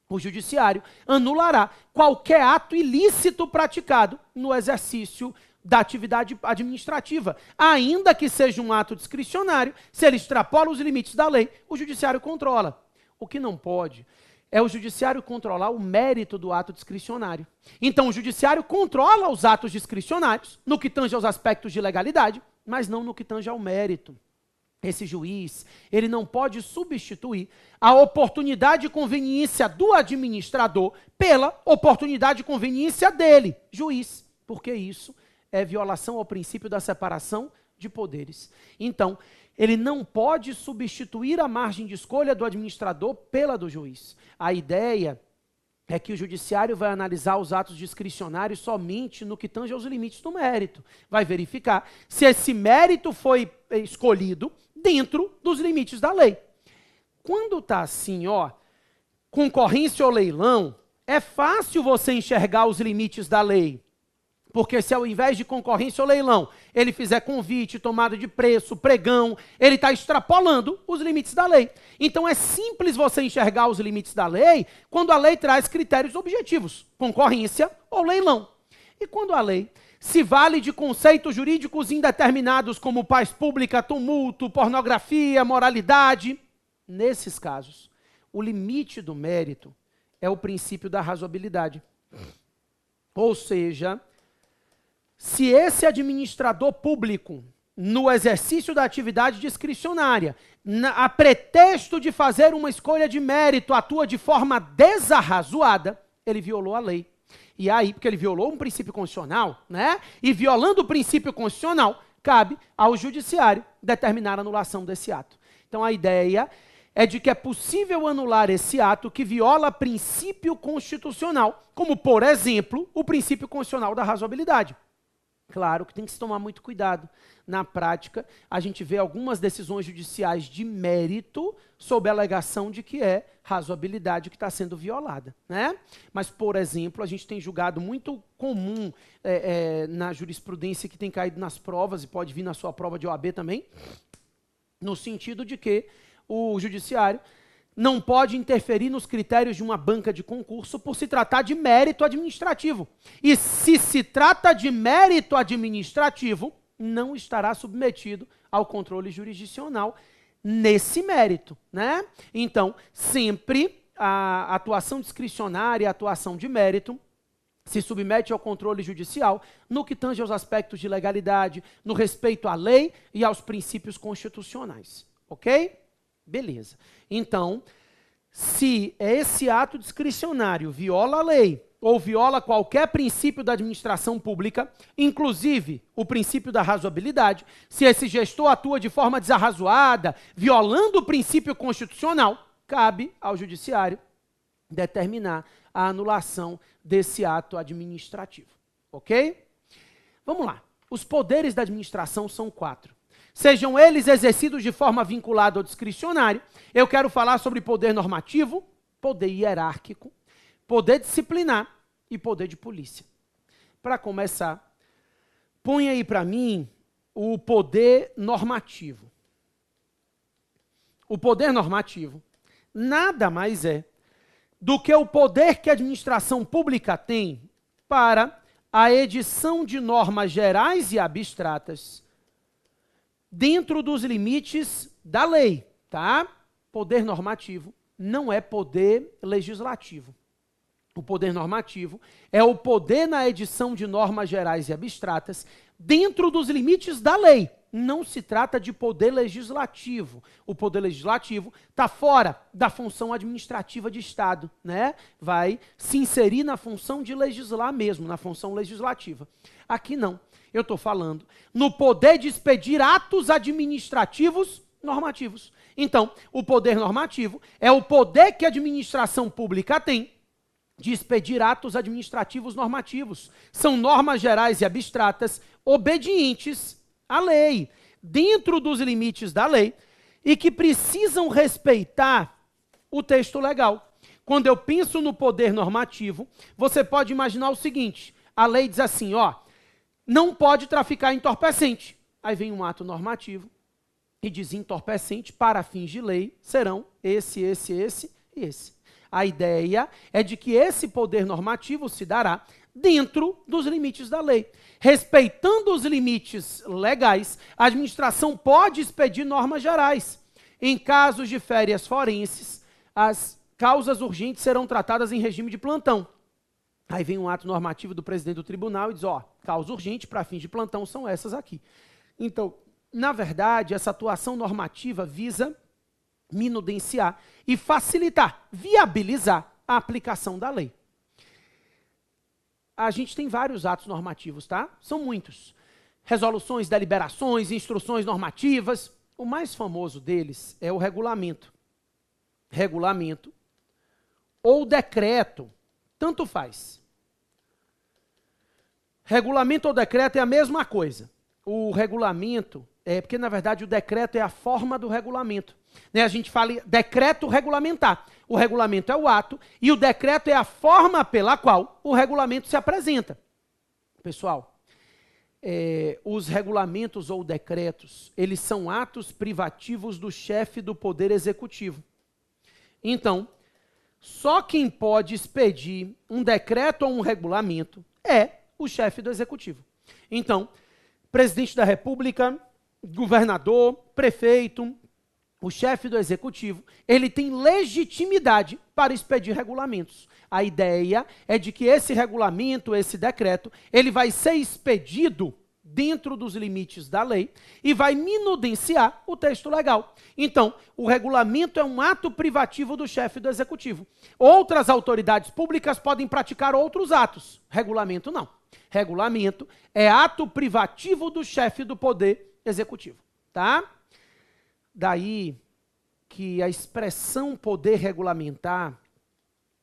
o Judiciário anulará qualquer ato ilícito praticado no exercício da atividade administrativa. Ainda que seja um ato discricionário, se ele extrapola os limites da lei, o Judiciário controla. O que não pode é o Judiciário controlar o mérito do ato discricionário. Então, o Judiciário controla os atos discricionários, no que tange aos aspectos de legalidade, mas não no que tange ao mérito. Esse juiz, ele não pode substituir a oportunidade e conveniência do administrador pela oportunidade e conveniência dele, juiz, porque isso é violação ao princípio da separação de poderes. Então, ele não pode substituir a margem de escolha do administrador pela do juiz. A ideia é que o judiciário vai analisar os atos discricionários somente no que tange aos limites do mérito. Vai verificar se esse mérito foi escolhido dentro dos limites da lei. Quando está assim, ó, concorrência ou leilão, é fácil você enxergar os limites da lei. Porque se ao invés de concorrência ou leilão, ele fizer convite, tomada de preço, pregão, ele está extrapolando os limites da lei. Então é simples você enxergar os limites da lei quando a lei traz critérios objetivos, concorrência ou leilão. E quando a lei se vale de conceitos jurídicos indeterminados como paz pública, tumulto, pornografia, moralidade, nesses casos, o limite do mérito é o princípio da razoabilidade. Ou seja, se esse administrador público, no exercício da atividade discricionária, a pretexto de fazer uma escolha de mérito, atua de forma desarrazoada, ele violou a lei. E aí, porque ele violou um princípio constitucional, né? E violando o princípio constitucional, cabe ao judiciário determinar a anulação desse ato. Então a ideia é de que é possível anular esse ato que viola princípio constitucional, como, por exemplo, o princípio constitucional da razoabilidade. Claro que tem que se tomar muito cuidado. Na prática, a gente vê algumas decisões judiciais de mérito sob a alegação de que é razoabilidade que está sendo violada, né? Mas, por exemplo, a gente tem julgado muito comum na jurisprudência que tem caído nas provas, e pode vir na sua prova de OAB também, no sentido de que o judiciário não pode interferir nos critérios de uma banca de concurso por se tratar de mérito administrativo. E se se trata de mérito administrativo, não estará submetido ao controle jurisdicional nesse mérito, né? Então, sempre a atuação discricionária, a atuação de mérito, se submete ao controle judicial no que tange aos aspectos de legalidade, no respeito à lei e aos princípios constitucionais. Ok? Beleza. Então, se esse ato discricionário viola a lei ou viola qualquer princípio da administração pública, inclusive o princípio da razoabilidade, se esse gestor atua de forma desarrazoada, violando o princípio constitucional, cabe ao judiciário determinar a anulação desse ato administrativo. Ok? Vamos lá. Os poderes da administração são 4. Sejam eles exercidos de forma vinculada ou discricionária. Eu quero falar sobre poder normativo, poder hierárquico, poder disciplinar e poder de polícia. Para começar, põe aí para mim o poder normativo. O poder normativo nada mais é do que o poder que a administração pública tem para a edição de normas gerais e abstratas dentro dos limites da lei, tá? Poder normativo não é poder legislativo. O poder normativo é o poder na edição de normas gerais e abstratas dentro dos limites da lei, não se trata de poder legislativo. O poder legislativo está fora da função administrativa de Estado, né? Vai se inserir na função de legislar mesmo, na função legislativa. Aqui não. Eu estou falando no poder de expedir atos administrativos normativos. Então, o poder normativo é o poder que a administração pública tem de expedir atos administrativos normativos. São normas gerais e abstratas obedientes à lei, dentro dos limites da lei, e que precisam respeitar o texto legal. Quando eu penso no poder normativo, você pode imaginar o seguinte: a lei diz assim, ó, não pode traficar entorpecente. Aí vem um ato normativo e diz entorpecente para fins de lei serão esse e esse. A ideia é de que esse poder normativo se dará dentro dos limites da lei. Respeitando os limites legais, a administração pode expedir normas gerais. Em casos de férias forenses, as causas urgentes serão tratadas em regime de plantão. Aí vem um ato normativo do presidente do tribunal e diz, ó, causa urgente para fins de plantão são essas aqui. Então, na verdade, essa atuação normativa visa minudenciar e facilitar, viabilizar a aplicação da lei. A gente tem vários atos normativos, tá? São muitos. Resoluções, deliberações, instruções normativas. O mais famoso deles é o regulamento. Regulamento ou decreto, tanto faz. Regulamento ou decreto é a mesma coisa. O regulamento porque na verdade o decreto é a forma do regulamento. Né? A gente fala decreto regulamentar. O regulamento é o ato e o decreto é a forma pela qual o regulamento se apresenta. Pessoal, os regulamentos ou decretos, eles são atos privativos do chefe do Poder Executivo. Então, só quem pode expedir um decreto ou um regulamento é o chefe do Executivo. Então, presidente da República, governador, prefeito, o chefe do Executivo, ele tem legitimidade para expedir regulamentos. A ideia é de que esse regulamento, esse decreto, ele vai ser expedido dentro dos limites da lei e vai minudenciar o texto legal. Então, o regulamento é um ato privativo do chefe do Executivo. Outras autoridades públicas podem praticar outros atos. Regulamento não. Regulamento é ato privativo do chefe do Poder Executivo, tá? Daí que a expressão poder regulamentar,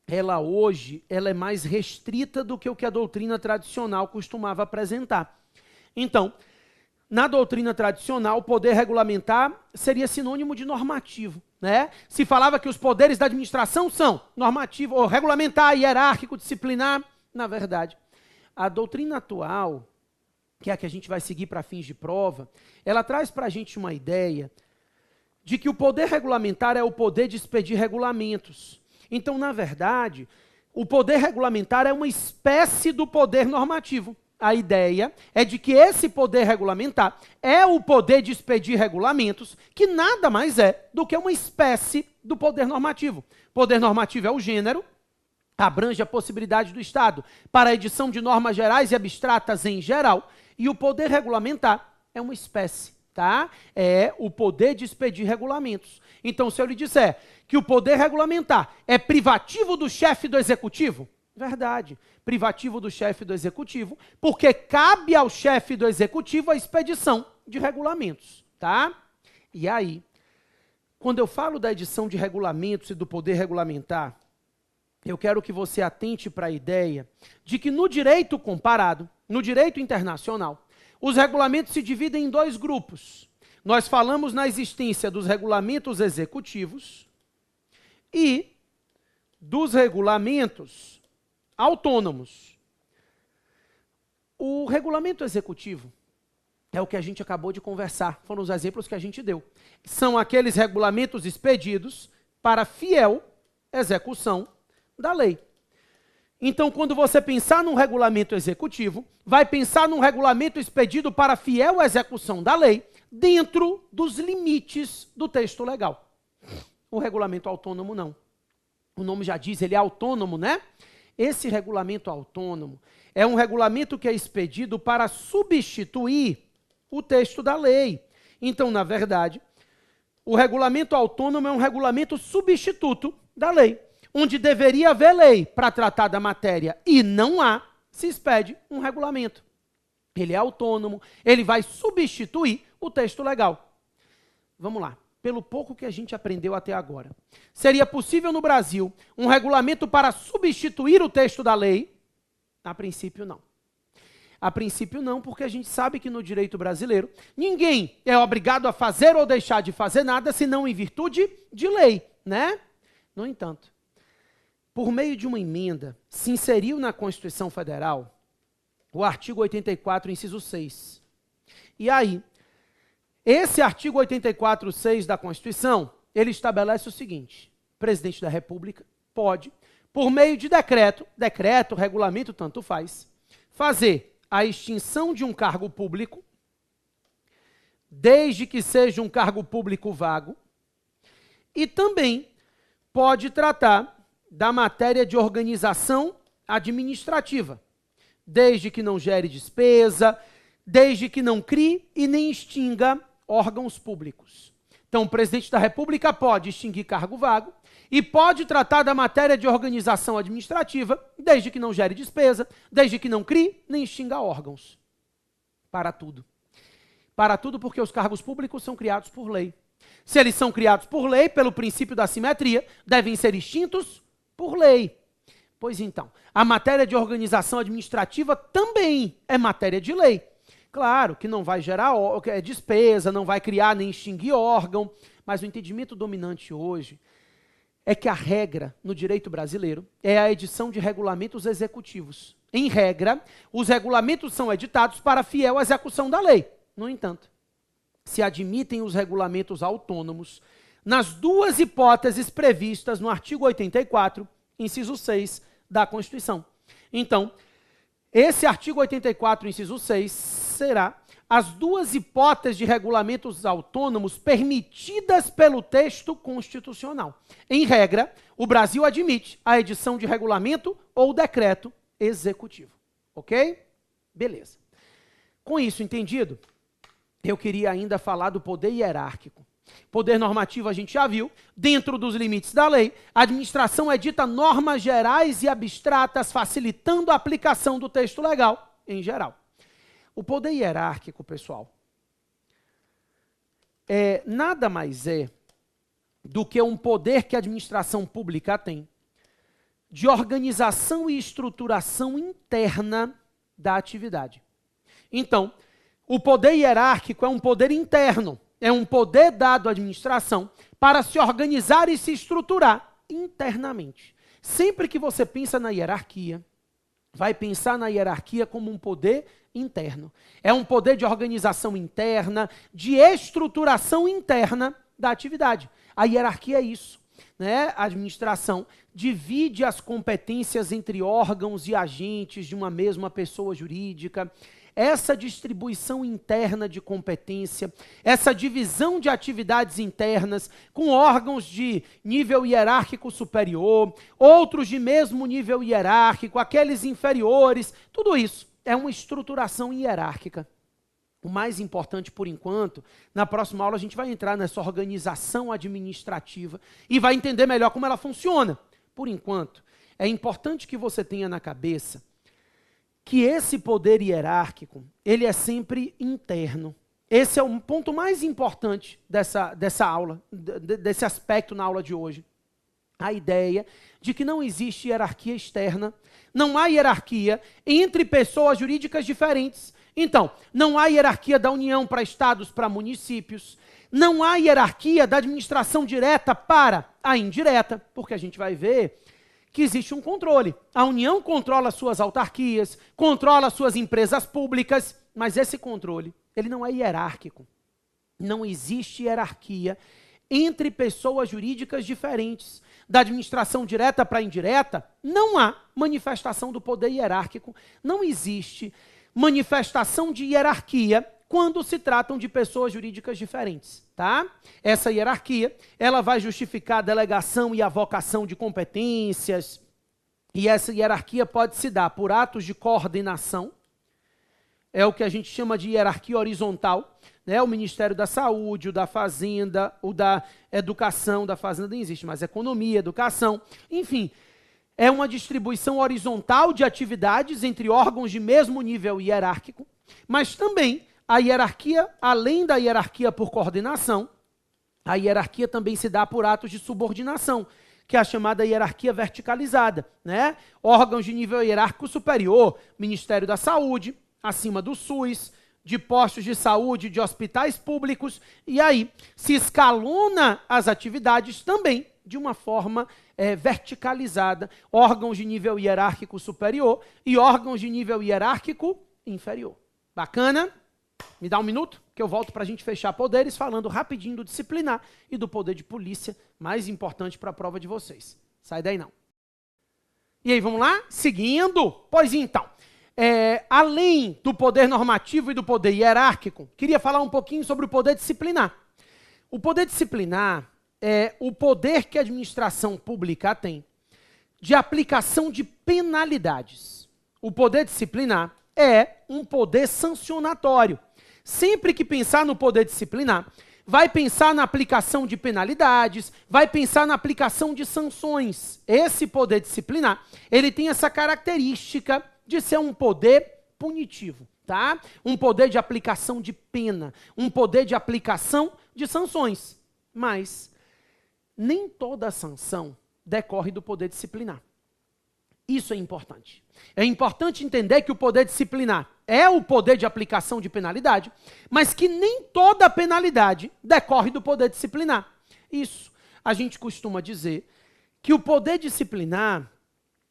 ela hoje é mais restrita do que o que a doutrina tradicional costumava apresentar. Então, na doutrina tradicional, o poder regulamentar seria sinônimo de normativo, né? Se falava que os poderes da administração são normativo, ou regulamentar, hierárquico, disciplinar. Na verdade, a doutrina atual, que é a que a gente vai seguir para fins de prova, ela traz para a gente uma ideia de que o poder regulamentar é o poder de expedir regulamentos. Então, na verdade, o poder regulamentar é uma espécie do poder normativo. A ideia é de que esse poder regulamentar é o poder de expedir regulamentos, que nada mais é do que uma espécie do poder normativo. Poder normativo é o gênero, abrange a possibilidade do Estado para a edição de normas gerais e abstratas em geral, e o poder regulamentar é uma espécie, tá? É o poder de expedir regulamentos. Então, se eu lhe disser que o poder regulamentar é privativo do chefe do Executivo, verdade, privativo do chefe do Executivo, porque cabe ao chefe do Executivo a expedição de regulamentos, tá? E aí, quando eu falo da edição de regulamentos e do poder regulamentar, eu quero que você atente para a ideia de que no direito comparado, no direito internacional, os regulamentos se dividem em dois grupos. Nós falamos na existência dos regulamentos executivos e dos regulamentos autônomos. O regulamento executivo é o que a gente acabou de conversar, foram os exemplos que a gente deu. São aqueles regulamentos expedidos para fiel execução da lei. Então, quando você pensar num regulamento executivo, vai pensar num regulamento expedido para fiel execução da lei, dentro dos limites do texto legal. O regulamento autônomo não. O nome já diz, ele é autônomo, né? Esse regulamento autônomo é um regulamento que é expedido para substituir o texto da lei. Então, na verdade, o regulamento autônomo é um regulamento substituto da lei, onde deveria haver lei para tratar da matéria e não há, se expede um regulamento. Ele é autônomo, ele vai substituir o texto legal. Vamos lá, pelo pouco que a gente aprendeu até agora. Seria possível no Brasil um regulamento para substituir o texto da lei? A princípio, não. A princípio não, porque a gente sabe que no direito brasileiro ninguém é obrigado a fazer ou deixar de fazer nada, senão em virtude de lei, né? No entanto, por meio de uma emenda, se inseriu na Constituição Federal o artigo 84, inciso 6. E aí, esse artigo 84, 6 da Constituição, ele estabelece o seguinte: o presidente da República pode, por meio de decreto, regulamento, tanto faz, fazer a extinção de um cargo público, desde que seja um cargo público vago, e também pode tratar da matéria de organização administrativa, desde que não gere despesa, desde que não crie e nem extinga órgãos públicos. Então, o presidente da República pode extinguir cargo vago e pode tratar da matéria de organização administrativa, desde que não gere despesa, desde que não crie nem extinga órgãos. Para tudo. Para tudo, porque os cargos públicos são criados por lei. Se eles são criados por lei, pelo princípio da simetria, devem ser extintos por lei. Pois então, a matéria de organização administrativa também é matéria de lei. Claro que não vai gerar despesa, não vai criar nem extinguir órgão, mas o entendimento dominante hoje é que a regra no direito brasileiro é a edição de regulamentos executivos. Em regra, os regulamentos são editados para fiel execução da lei. No entanto, se admitem os regulamentos autônomos nas duas hipóteses previstas no artigo 84, inciso 6 da Constituição. Então, esse artigo 84, inciso 6, será as duas hipóteses de regulamentos autônomos permitidas pelo texto constitucional. Em regra, o Brasil admite a edição de regulamento ou decreto executivo. Ok? Beleza. Com isso entendido, eu queria ainda falar do poder hierárquico. Poder normativo a gente já viu, dentro dos limites da lei, a administração edita normas gerais e abstratas, facilitando a aplicação do texto legal em geral. O poder hierárquico, pessoal, nada mais é do que um poder que a administração pública tem de organização e estruturação interna da atividade. Então, o poder hierárquico é um poder interno, é um poder dado à administração para se organizar e se estruturar internamente. Sempre que você pensa na hierarquia, vai pensar na hierarquia como um poder interno. É um poder de organização interna, de estruturação interna da atividade. A hierarquia é isso, né? A administração divide as competências entre órgãos e agentes de uma mesma pessoa jurídica. Essa distribuição interna de competência, essa divisão de atividades internas com órgãos de nível hierárquico superior, outros de mesmo nível hierárquico, aqueles inferiores, tudo isso é uma estruturação hierárquica. O mais importante, por enquanto, na próxima aula a gente vai entrar nessa organização administrativa e vai entender melhor como ela funciona. Por enquanto, é importante que você tenha na cabeça que esse poder hierárquico, ele é sempre interno. Esse é o ponto mais importante dessa aula, desse aspecto na aula de hoje. A ideia de que não existe hierarquia externa, não há hierarquia entre pessoas jurídicas diferentes. Então, não há hierarquia da União para estados, para municípios, não há hierarquia da administração direta para a indireta, porque a gente vai ver que existe um controle. A União controla suas autarquias, controla suas empresas públicas, mas esse controle, ele não é hierárquico. Não existe hierarquia entre pessoas jurídicas diferentes. Da administração direta para a indireta, não há manifestação do poder hierárquico, não existe manifestação de hierarquia quando se tratam de pessoas jurídicas diferentes, tá? Essa hierarquia, ela vai justificar a delegação e a avocação de competências, e essa hierarquia pode se dar por atos de coordenação é o que a gente chama de hierarquia horizontal, né? O Ministério da Saúde, o da Fazenda, o da Educação, da Fazenda nem existe, mas Economia, Educação, enfim, é uma distribuição horizontal de atividades entre órgãos de mesmo nível hierárquico, mas também a hierarquia, além da hierarquia por coordenação, a hierarquia também se dá por atos de subordinação, que é a chamada hierarquia verticalizada, né? Órgãos de nível hierárquico superior, Ministério da Saúde, acima do SUS, de postos de saúde, de hospitais públicos, e aí se escalona as atividades também de uma forma verticalizada, órgãos de nível hierárquico superior e órgãos de nível hierárquico inferior. Bacana? Me dá um minuto que eu volto para a gente fechar poderes, falando rapidinho do disciplinar e do poder de polícia, mais importante para a prova de vocês. Sai daí não. E aí, vamos lá? Seguindo? Pois então, além do poder normativo e do poder hierárquico, queria falar um pouquinho sobre o poder disciplinar. O poder disciplinar é o poder que a administração pública tem de aplicação de penalidades. O poder disciplinar é um poder sancionatório. Sempre que pensar no poder disciplinar, vai pensar na aplicação de penalidades, vai pensar na aplicação de sanções. Esse poder disciplinar, ele tem essa característica de ser um poder punitivo, tá? Um poder de aplicação de pena, um poder de aplicação de sanções. Mas nem toda sanção decorre do poder disciplinar. Isso é importante. É importante entender que o poder disciplinar é o poder de aplicação de penalidade, mas que nem toda penalidade decorre do poder disciplinar. Isso, a gente costuma dizer que o poder disciplinar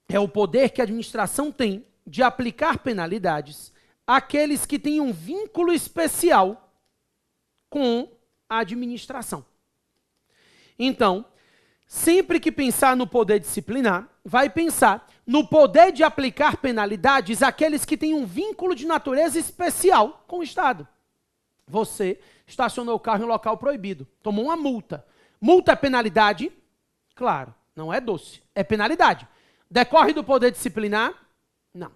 é o poder que a administração tem de aplicar penalidades àqueles que têm um vínculo especial com a administração. Então, sempre que pensar no poder disciplinar, vai pensar no poder de aplicar penalidades àqueles que têm um vínculo de natureza especial com o Estado. Você estacionou o carro em um local proibido, tomou uma multa. Multa é penalidade? Claro, não é doce, é penalidade. Decorre do poder disciplinar? Não.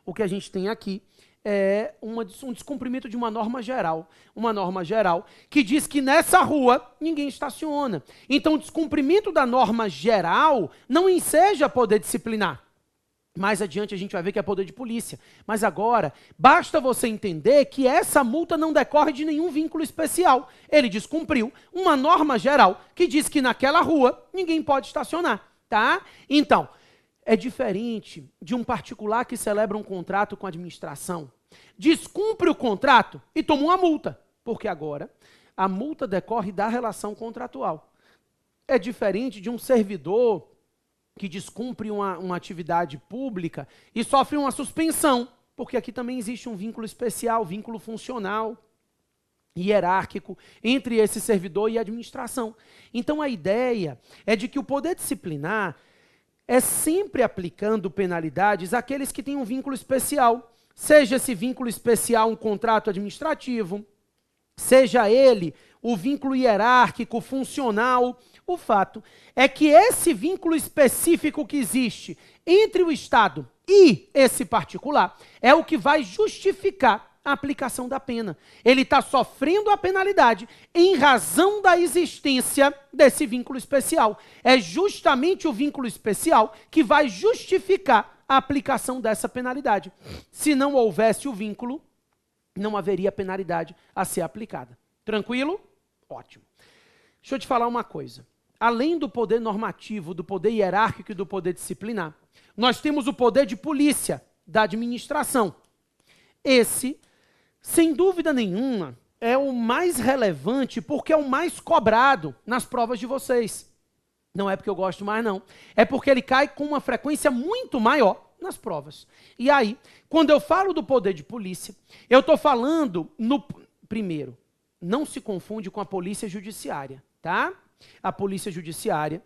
O que a gente tem aqui é um descumprimento de uma norma geral. Uma norma geral que diz que nessa rua ninguém estaciona. Então, o descumprimento da norma geral não enseja poder disciplinar. Mais adiante a gente vai ver que é poder de polícia. Mas agora, basta você entender que essa multa não decorre de nenhum vínculo especial. Ele descumpriu uma norma geral que diz que naquela rua ninguém pode estacionar, tá? Então, é diferente de um particular que celebra um contrato com a administração, descumpre o contrato e toma uma multa, porque agora a multa decorre da relação contratual. É diferente de um servidor que descumpre uma atividade pública e sofre uma suspensão, porque aqui também existe um vínculo especial, vínculo funcional, hierárquico, entre esse servidor e a administração. Então a ideia é de que o poder disciplinar é sempre aplicando penalidades àqueles que têm um vínculo especial, seja esse vínculo especial um contrato administrativo, seja ele o vínculo hierárquico, funcional. O fato é que esse vínculo específico que existe entre o Estado e esse particular é o que vai justificar a aplicação da pena. Ele está sofrendo a penalidade em razão da existência desse vínculo especial. É justamente o vínculo especial que vai justificar a aplicação dessa penalidade. Se não houvesse o vínculo, não haveria penalidade a ser aplicada. Tranquilo? Ótimo. Deixa eu te falar uma coisa. Além do poder normativo, do poder hierárquico e do poder disciplinar, nós temos o poder de polícia, da administração. Esse, sem dúvida nenhuma, é o mais relevante porque é o mais cobrado nas provas de vocês. Não é porque eu gosto mais, não. É porque ele cai com uma frequência muito maior nas provas. E aí, quando eu falo do poder de polícia, eu estou falando primeiro, não se confunde com a polícia judiciária, tá? A polícia judiciária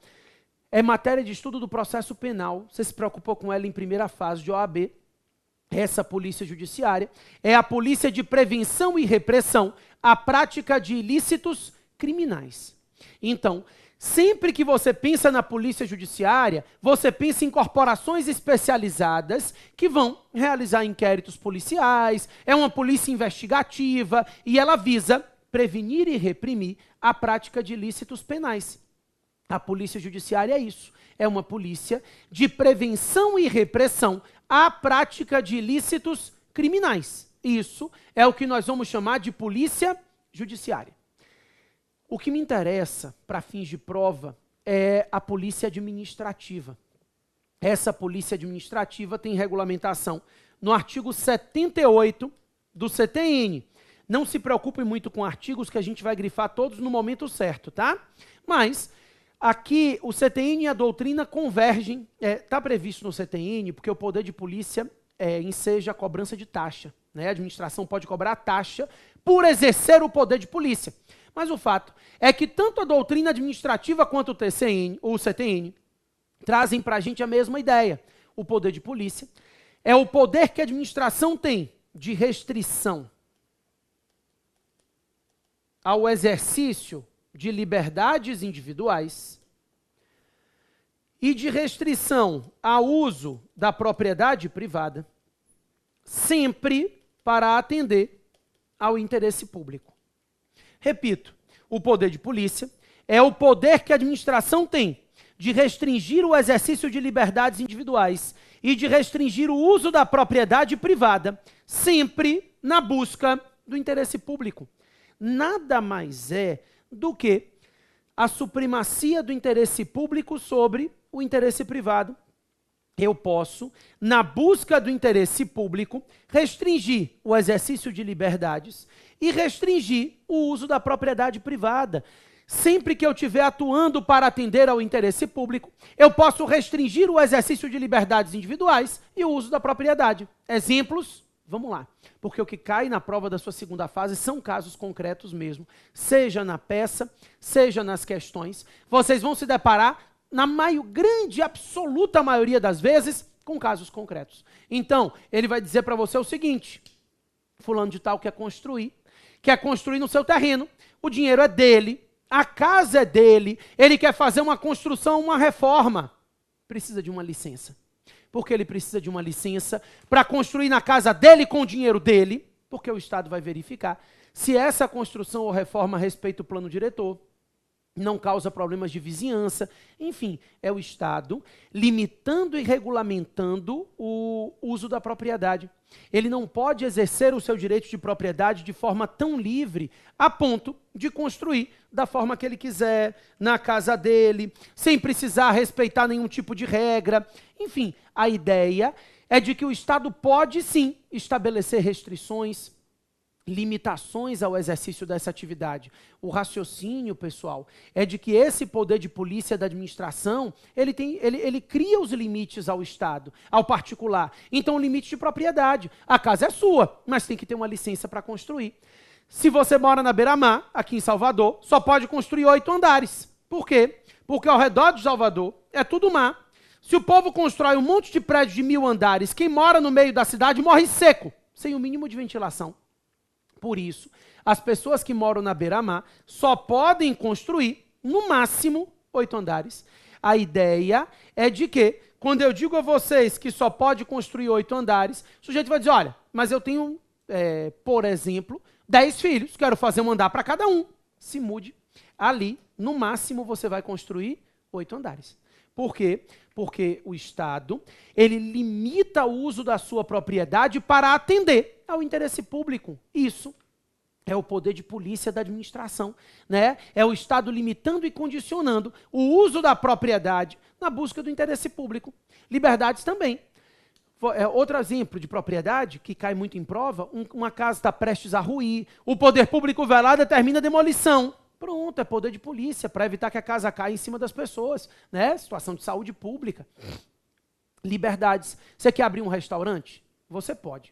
é matéria de estudo do processo penal. Você se preocupou com ela em primeira fase de OAB. Essa polícia judiciária é a polícia de prevenção e repressão à prática de ilícitos criminais. Então, Sempre que você pensa na polícia judiciária, você pensa em corporações especializadas que vão realizar inquéritos policiais, é uma polícia investigativa e ela visa prevenir e reprimir a prática de ilícitos penais. A polícia judiciária é isso, é uma polícia de prevenção e repressão à prática de ilícitos criminais. Isso é o que nós vamos chamar de polícia judiciária. O que me interessa, para fins de prova, é a polícia administrativa. Essa polícia administrativa tem regulamentação no artigo 78 do CTN. Não se preocupe muito com artigos que a gente vai grifar todos no momento certo, tá? Mas aqui o CTN e a doutrina convergem. Está previsto no CTN porque o poder de polícia enseja a cobrança de taxa, né? A administração pode cobrar taxa por exercer o poder de polícia. Mas o fato é que tanto a doutrina administrativa quanto o CTN trazem para a gente a mesma ideia. O poder de polícia é o poder que a administração tem de restrição ao exercício de liberdades individuais e de restrição ao uso da propriedade privada, sempre para atender ao interesse público. Repito, o poder de polícia é o poder que a administração tem de restringir o exercício de liberdades individuais e de restringir o uso da propriedade privada, sempre na busca do interesse público. Nada mais é do que a supremacia do interesse público sobre o interesse privado. Eu posso, na busca do interesse público, restringir o exercício de liberdades e restringir o uso da propriedade privada. Sempre que eu estiver atuando para atender ao interesse público, eu posso restringir o exercício de liberdades individuais e o uso da propriedade. Exemplos? Vamos lá. Porque o que cai na prova da sua segunda fase são casos concretos mesmo. Seja na peça, seja nas questões. Vocês vão se deparar, na grande, absoluta maioria das vezes, com casos concretos. Então, ele vai dizer para você o seguinte: fulano de tal quer construir no seu terreno, o dinheiro é dele, a casa é dele, ele quer fazer uma construção, uma reforma. Precisa de uma licença. Porque ele precisa de uma licença para construir na casa dele com o dinheiro dele, porque o Estado vai verificar se essa construção ou reforma respeita o plano diretor, não causa problemas de vizinhança. Enfim, é o Estado limitando e regulamentando o uso da propriedade. Ele não pode exercer o seu direito de propriedade de forma tão livre a ponto de construir da forma que ele quiser, na casa dele, sem precisar respeitar nenhum tipo de regra. Enfim, a ideia é de que o Estado pode sim estabelecer restrições, limitações ao exercício dessa atividade. O raciocínio, pessoal, é de que esse poder de polícia da administração, ele cria os limites ao Estado, ao particular. Então, o limite de propriedade. A casa é sua, mas tem que ter uma licença para construir. Se você mora na Beira-Mar, aqui em Salvador, só pode construir 8 andares. Por quê? Porque ao redor de Salvador é tudo mar. Se o povo constrói um monte de prédio de 1000 andares, quem mora no meio da cidade morre seco, sem o mínimo de ventilação. Por isso, as pessoas que moram na Beira-Mar só podem construir, no máximo, 8 andares. A ideia é de que, quando eu digo a vocês que só pode construir 8 andares, o sujeito vai dizer, olha, mas eu tenho, por exemplo, 10 filhos, quero fazer um andar para cada um. Se mude. Ali, no máximo, você vai construir 8 andares. Por quê? Porque o Estado, ele limita o uso da sua propriedade para atender ao interesse público. Isso é o poder de polícia da administração, né? É o Estado limitando e condicionando o uso da propriedade na busca do interesse público. Liberdades também. Outro exemplo de propriedade, que cai muito em prova, uma casa está prestes a ruir, o poder público vai lá e determina a demolição. Pronto, é poder de polícia, para evitar que a casa caia em cima das pessoas, né? Situação de saúde pública. Liberdades. Você quer abrir um restaurante? Você pode.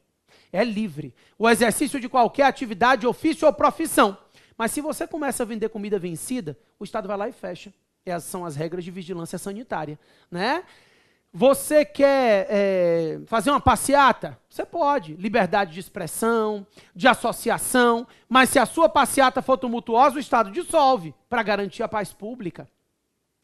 É livre. O exercício de qualquer atividade, ofício ou profissão. Mas se você começa a vender comida vencida, o Estado vai lá e fecha. Essas são as regras de vigilância sanitária, né? Você quer fazer uma passeata? Você pode. Liberdade de expressão, de associação, mas se a sua passeata for tumultuosa, o Estado dissolve para garantir a paz pública.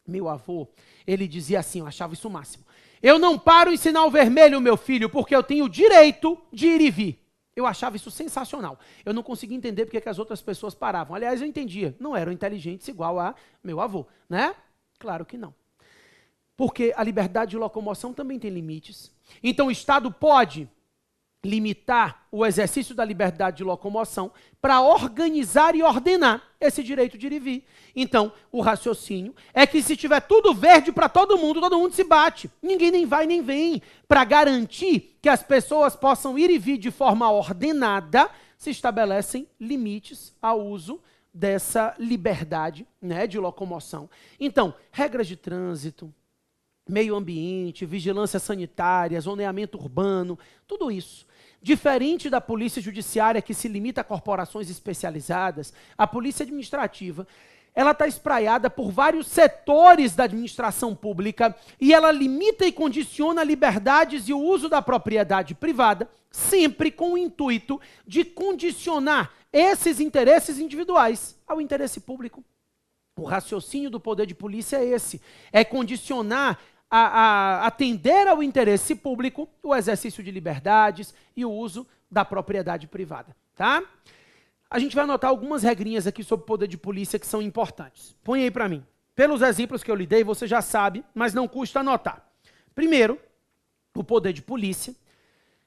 Meu avô, ele dizia assim, eu achava isso o máximo. Eu não paro em sinal vermelho, meu filho, porque eu tenho o direito de ir e vir. Eu achava isso sensacional. Eu não conseguia entender porque que as outras pessoas paravam. Aliás, eu entendia. Não eram inteligentes igual a meu avô, né? Claro que não. Porque a liberdade de locomoção também tem limites. Então o Estado pode limitar o exercício da liberdade de locomoção para organizar e ordenar esse direito de ir e vir. Então, o raciocínio é que se tiver tudo verde para todo mundo se bate. Ninguém nem vai nem vem. Para garantir que as pessoas possam ir e vir de forma ordenada, se estabelecem limites ao uso dessa liberdade, né, de locomoção. Então, regras de trânsito, meio ambiente, vigilância sanitária, zoneamento urbano, tudo isso. Diferente da polícia judiciária, que se limita a corporações especializadas, a polícia administrativa, ela está espraiada por vários setores da administração pública e ela limita e condiciona liberdades e o uso da propriedade privada, sempre com o intuito de condicionar esses interesses individuais ao interesse público. O raciocínio do poder de polícia é esse, é condicionar a atender ao interesse público o exercício de liberdades e o uso da propriedade privada, tá? A gente vai anotar algumas regrinhas aqui sobre o poder de polícia que são importantes. Põe aí para mim. Pelos exemplos que eu lhe dei, você já sabe, mas não custa anotar. Primeiro, o poder de polícia,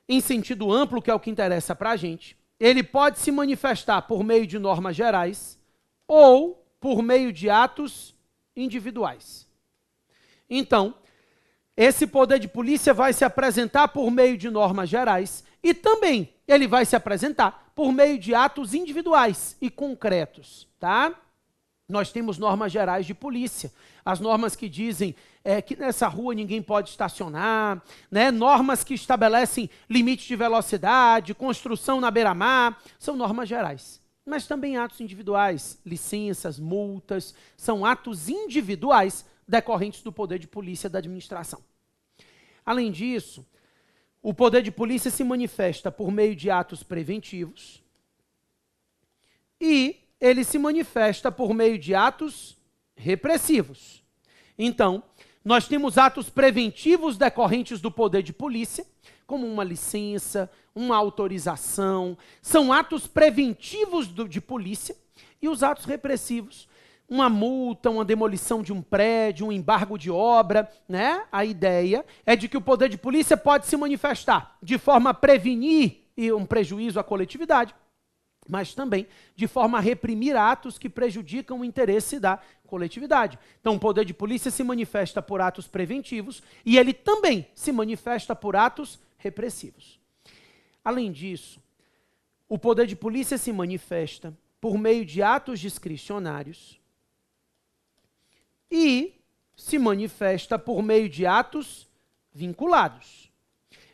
em sentido amplo, que é o que interessa para a gente, ele pode se manifestar por meio de normas gerais ou por meio de atos individuais. Então, esse poder de polícia vai se apresentar por meio de normas gerais e também ele vai se apresentar por meio de atos individuais e concretos, tá? Nós temos normas gerais de polícia, as normas que dizem que nessa rua ninguém pode estacionar, né? Normas que estabelecem limites de velocidade, construção na beira-mar, são normas gerais. Mas também atos individuais, licenças, multas, são atos individuais decorrentes do poder de polícia da administração. Além disso, o poder de polícia se manifesta por meio de atos preventivos e ele se manifesta por meio de atos repressivos. Então, nós temos atos preventivos decorrentes do poder de polícia, como uma licença, uma autorização, são atos preventivos de polícia, e os atos repressivos, uma multa, uma demolição de um prédio, um embargo de obra, né? A ideia é de que o poder de polícia pode se manifestar de forma a prevenir um prejuízo à coletividade, mas também de forma a reprimir atos que prejudicam o interesse da coletividade. Então, o poder de polícia se manifesta por atos preventivos e ele também se manifesta por atos repressivos. Além disso, o poder de polícia se manifesta por meio de atos discricionários e se manifesta por meio de atos vinculados.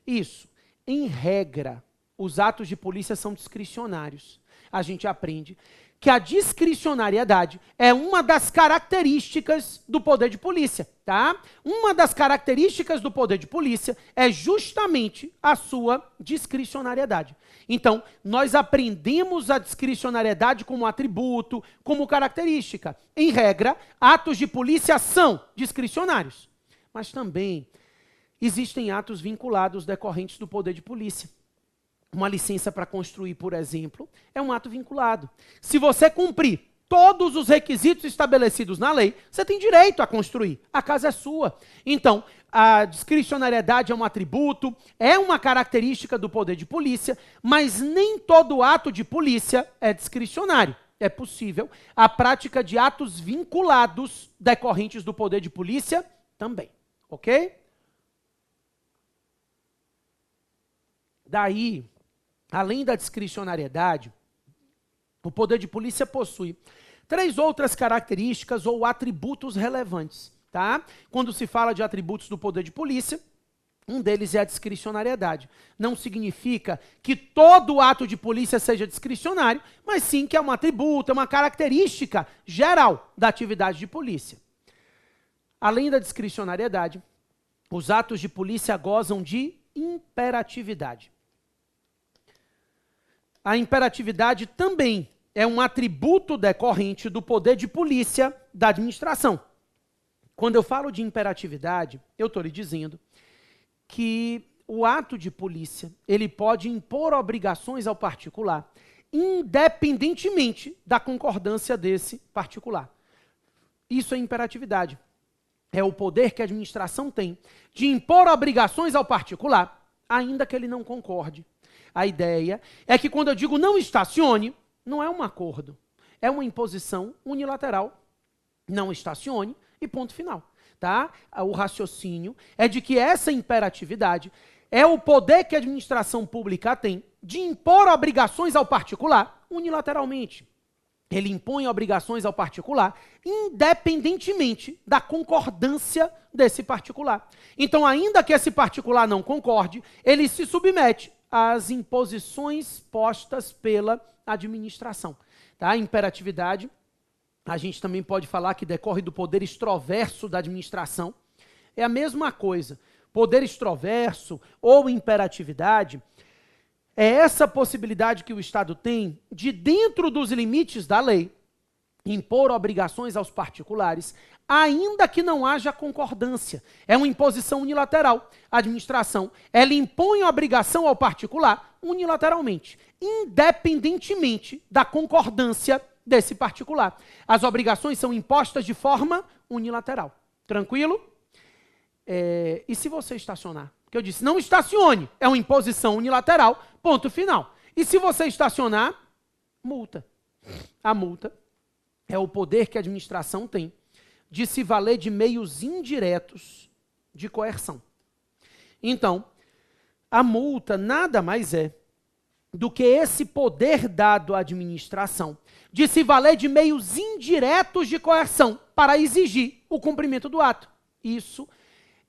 Isso, em regra, os atos de polícia são discricionários. A gente aprende que a discricionariedade é uma das características do poder de polícia, tá? Uma das características do poder de polícia é justamente a sua discricionariedade. Então, nós aprendemos a discricionariedade como atributo, como característica. Em regra, atos de polícia são discricionários, mas também existem atos vinculados decorrentes do poder de polícia. Uma licença para construir, por exemplo, é um ato vinculado. Se você cumprir todos os requisitos estabelecidos na lei, você tem direito a construir. A casa é sua. Então, a discricionariedade é um atributo, é uma característica do poder de polícia, mas nem todo ato de polícia é discricionário. É possível a prática de atos vinculados decorrentes do poder de polícia também. Ok? Daí, além da discricionariedade, o poder de polícia possui 3 outras características ou atributos relevantes, tá? Quando se fala de atributos do poder de polícia, um deles é a discricionariedade. Não significa que todo ato de polícia seja discricionário, mas sim que é um atributo, é uma característica geral da atividade de polícia. Além da discricionariedade, os atos de polícia gozam de imperatividade. A imperatividade também é um atributo decorrente do poder de polícia da administração. Quando eu falo de imperatividade, eu estou lhe dizendo que o ato de polícia, ele pode impor obrigações ao particular, independentemente da concordância desse particular. Isso é imperatividade. É o poder que a administração tem de impor obrigações ao particular, ainda que ele não concorde. A ideia é que quando eu digo não estacione, não é um acordo, é uma imposição unilateral. Não estacione e ponto final. Tá? O raciocínio é de que essa imperatividade é o poder que a administração pública tem de impor obrigações ao particular unilateralmente. Ele impõe obrigações ao particular independentemente da concordância desse particular. Então, ainda que esse particular não concorde, ele se submete às imposições postas pela administração. Tá? A imperatividade, a gente também pode falar que decorre do poder extroverso da administração. É a mesma coisa. Poder extroverso ou imperatividade é essa possibilidade que o Estado tem de, dentro dos limites da lei, impor obrigações aos particulares, ainda que não haja concordância. É uma imposição unilateral. A administração, ela impõe a obrigação ao particular unilateralmente, independentemente da concordância desse particular. As obrigações são impostas de forma unilateral. Tranquilo? E se você estacionar? Porque eu disse, não estacione, é uma imposição unilateral, ponto final. E se você estacionar, multa. A multa é o poder que a administração tem de se valer de meios indiretos de coerção. Então, a multa nada mais é do que esse poder dado à administração de se valer de meios indiretos de coerção para exigir o cumprimento do ato.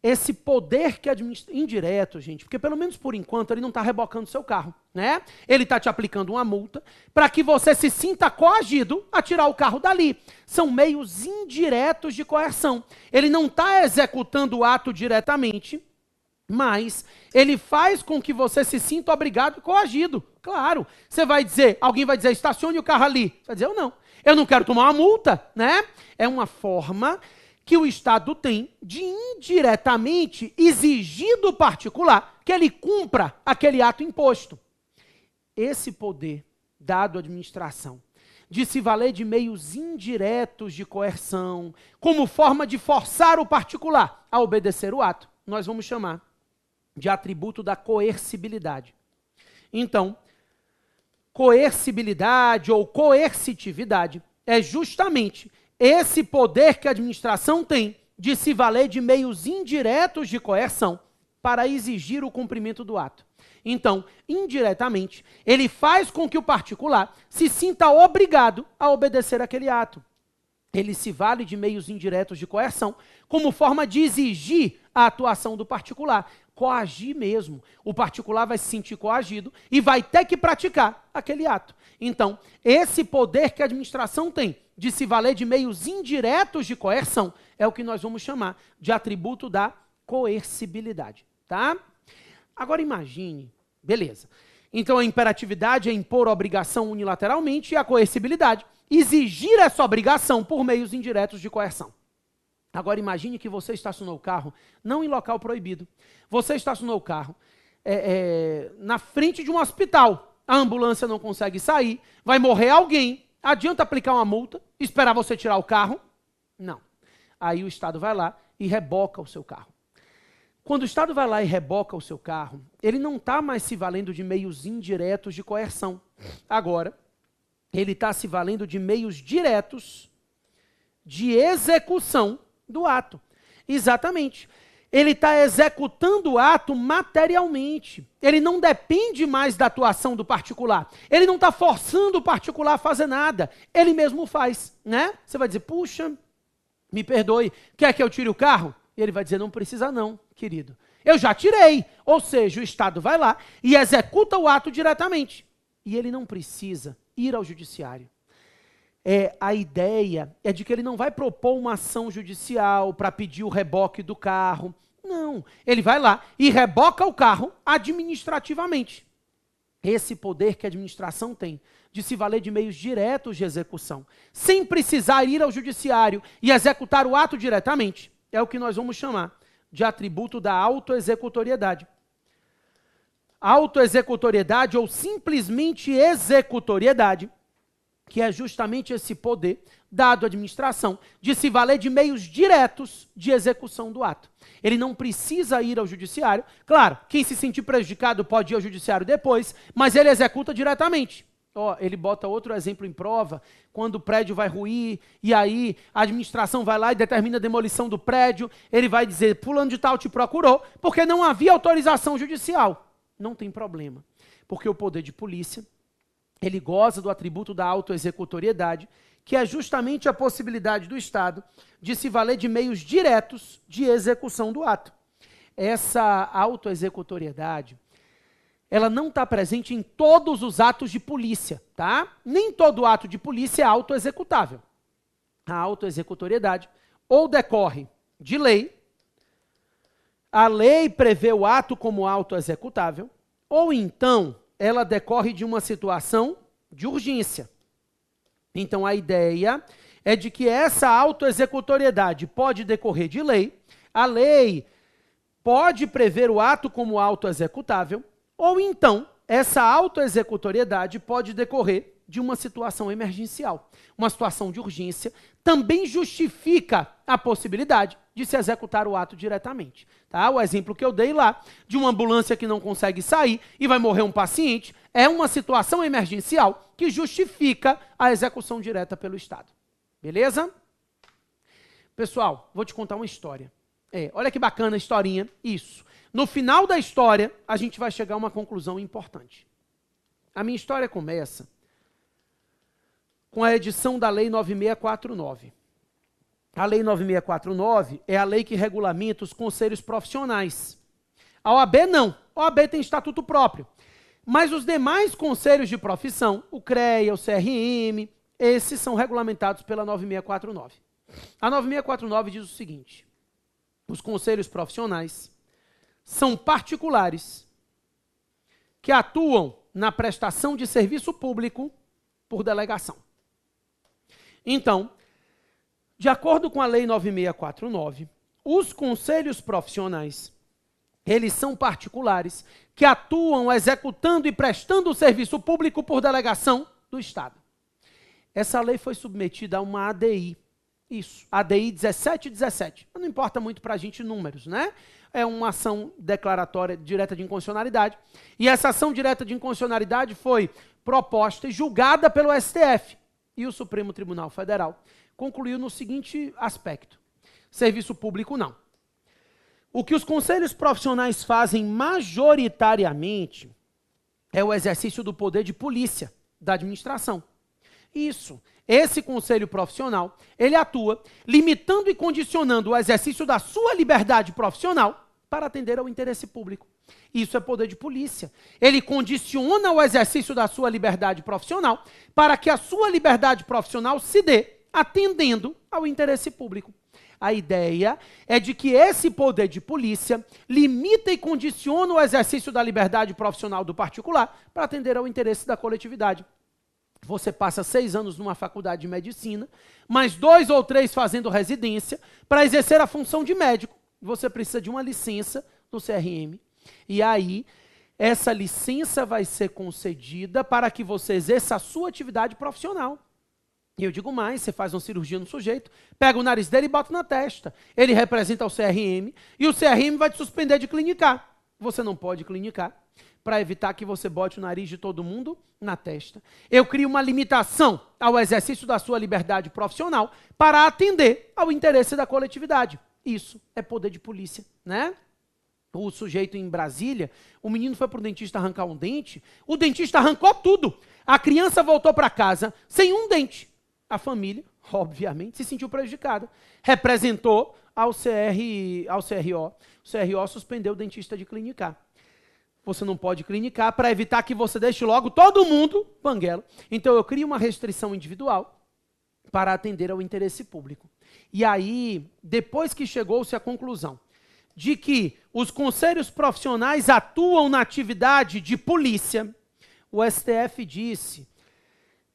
Esse poder que administra... Indireto, gente, porque pelo menos por enquanto ele não está rebocando seu carro, né? Ele está te aplicando uma multa para que você se sinta coagido a tirar o carro dali. São meios indiretos de coerção. Ele não está executando o ato diretamente, mas ele faz com que você se sinta obrigado e coagido. Claro, você vai dizer, alguém vai dizer, estacione o carro ali. Você vai dizer, eu não quero tomar uma multa, né? É uma forma que o Estado tem de indiretamente exigir do particular que ele cumpra aquele ato imposto. Esse poder dado à administração de se valer de meios indiretos de coerção, como forma de forçar o particular a obedecer o ato, nós vamos chamar de atributo da coercibilidade. Então, coercibilidade ou coercitividade é justamente esse poder que a administração tem de se valer de meios indiretos de coerção para exigir o cumprimento do ato. Então, indiretamente, ele faz com que o particular se sinta obrigado a obedecer aquele ato. Ele se vale de meios indiretos de coerção como forma de exigir a atuação do particular. Coagir mesmo. O particular vai se sentir coagido e vai ter que praticar aquele ato. Então, esse poder que a administração tem de se valer de meios indiretos de coerção é o que nós vamos chamar de atributo da coercibilidade. Tá? Agora imagine, beleza. Então a imperatividade é impor obrigação unilateralmente e a coercibilidade, exigir essa obrigação por meios indiretos de coerção. Agora imagine que você estacionou o carro não em local proibido. Você estacionou o carro na frente de um hospital. A ambulância não consegue sair, vai morrer alguém. Adianta aplicar uma multa, esperar você tirar o carro? Não. Aí o Estado vai lá e reboca o seu carro. Quando o Estado vai lá e reboca o seu carro, ele não está mais se valendo de meios indiretos de coerção. Agora, ele está se valendo de meios diretos de execução do ato. Exatamente. Ele está executando o ato materialmente. Ele não depende mais da atuação do particular. Ele não está forçando o particular a fazer nada. Ele mesmo faz, né? Você vai dizer, puxa, me perdoe, quer que eu tire o carro? E ele vai dizer, não precisa não, querido. Eu já tirei. Ou seja, o Estado vai lá e executa o ato diretamente. E ele não precisa ir ao judiciário. A ideia é de que ele não vai propor uma ação judicial para pedir o reboque do carro. Não, ele vai lá e reboca o carro administrativamente. Esse poder que a administração tem de se valer de meios diretos de execução, sem precisar ir ao judiciário e executar o ato diretamente, é o que nós vamos chamar de atributo da autoexecutoriedade. Autoexecutoriedade ou simplesmente executoriedade, que é justamente esse poder dado à administração de se valer de meios diretos de execução do ato. Ele não precisa ir ao judiciário. Claro, quem se sentir prejudicado pode ir ao judiciário depois, mas ele executa diretamente. Ele bota outro exemplo em prova, quando o prédio vai ruir, e aí a administração vai lá e determina a demolição do prédio, ele vai dizer, fulano de tal te procurou, porque não havia autorização judicial. Não tem problema, porque o poder de polícia, ele goza do atributo da autoexecutoriedade, que é justamente a possibilidade do Estado de se valer de meios diretos de execução do ato. Essa autoexecutoriedade, ela não está presente em todos os atos de polícia, tá? Nem todo ato de polícia é autoexecutável. A autoexecutoriedade ou decorre de lei, a lei prevê o ato como autoexecutável, ou então ela decorre de uma situação de urgência. Então a ideia é de que essa autoexecutoriedade pode decorrer de lei, a lei pode prever o ato como autoexecutável, ou então essa autoexecutoriedade pode decorrer de uma situação emergencial. Uma situação de urgência também justifica a possibilidade de se executar o ato diretamente. Tá? O exemplo que eu dei lá, de uma ambulância que não consegue sair e vai morrer um paciente, é uma situação emergencial que justifica a execução direta pelo Estado. Beleza? Pessoal, vou te contar uma história. Olha que bacana a historinha. Isso. No final da história, a gente vai chegar a uma conclusão importante. A minha história começa com a edição da Lei 9649. A Lei 9649 é a lei que regulamenta os conselhos profissionais. A OAB não. A OAB tem estatuto próprio. Mas os demais conselhos de profissão, o CREA, o CRM, esses são regulamentados pela 9649. A 9649 diz o seguinte: os conselhos profissionais são particulares que atuam na prestação de serviço público por delegação. Então, de acordo com a Lei 9649, os conselhos profissionais, eles são particulares que atuam executando e prestando o serviço público por delegação do Estado. Essa lei foi submetida a uma ADI. Isso, ADI 1717. Não importa muito para a gente números, né? É uma ação declaratória direta de inconstitucionalidade. E essa ação direta de inconstitucionalidade foi proposta e julgada pelo STF. E o Supremo Tribunal Federal concluiu no seguinte aspecto: serviço público não. O que os conselhos profissionais fazem majoritariamente é o exercício do poder de polícia da administração. Isso. Esse conselho profissional, ele atua limitando e condicionando o exercício da sua liberdade profissional para atender ao interesse público. Isso é poder de polícia. Ele condiciona o exercício da sua liberdade profissional para que a sua liberdade profissional se dê atendendo ao interesse público. A ideia é de que esse poder de polícia limita e condiciona o exercício da liberdade profissional do particular para atender ao interesse da coletividade. Você passa 6 anos numa faculdade de medicina, mais 2 ou 3 fazendo residência, para exercer a função de médico. Você precisa de uma licença do CRM. E aí, essa licença vai ser concedida para que você exerça a sua atividade profissional. E eu digo mais, você faz uma cirurgia no sujeito, pega o nariz dele e bota na testa. Ele representa o CRM e o CRM vai te suspender de clinicar. Você não pode clinicar para evitar que você bote o nariz de todo mundo na testa. Eu crio uma limitação ao exercício da sua liberdade profissional para atender ao interesse da coletividade. Isso é poder de polícia, né? O sujeito em Brasília, o menino foi para o dentista arrancar um dente, o dentista arrancou tudo. A criança voltou para casa sem um dente. A família, obviamente, se sentiu prejudicada. Representou ao CRO. O CRO suspendeu o dentista de clinicar. Você não pode clinicar para evitar que você deixe logo todo mundo banguela. Então eu crio uma restrição individual para atender ao interesse público. E aí, depois que chegou-se à conclusão de que os conselhos profissionais atuam na atividade de polícia, o STF disse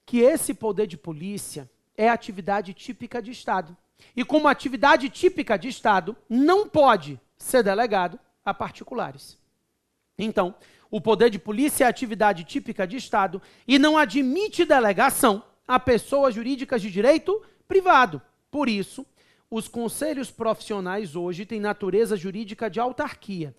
que esse poder de polícia é atividade típica de Estado. E como atividade típica de Estado, não pode ser delegado a particulares. Então, o poder de polícia é atividade típica de Estado e não admite delegação a pessoas jurídicas de direito privado. Por isso, os conselhos profissionais hoje têm natureza jurídica de autarquia.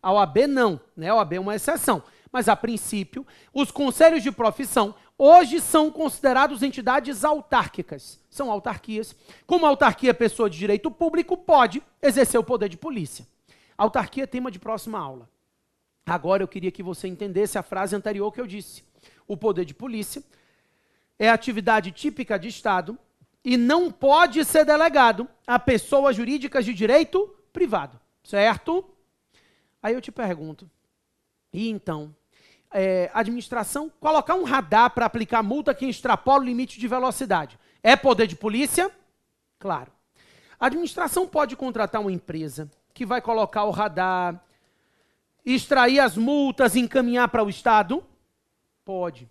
A OAB não, né? A OAB é uma exceção. Mas, a princípio, os conselhos de profissão hoje são considerados entidades autárquicas. São autarquias. Como a autarquia é pessoa de direito público, pode exercer o poder de polícia. Autarquia é tema de próxima aula. Agora eu queria que você entendesse a frase anterior que eu disse. O poder de polícia é atividade típica de Estado e não pode ser delegado a pessoas jurídicas de direito privado. Certo? Aí eu te pergunto, e então, administração, colocar um radar para aplicar multa que extrapola o limite de velocidade, é poder de polícia? Claro. A administração pode contratar uma empresa que vai colocar o radar, extrair as multas e encaminhar para o Estado? Pode.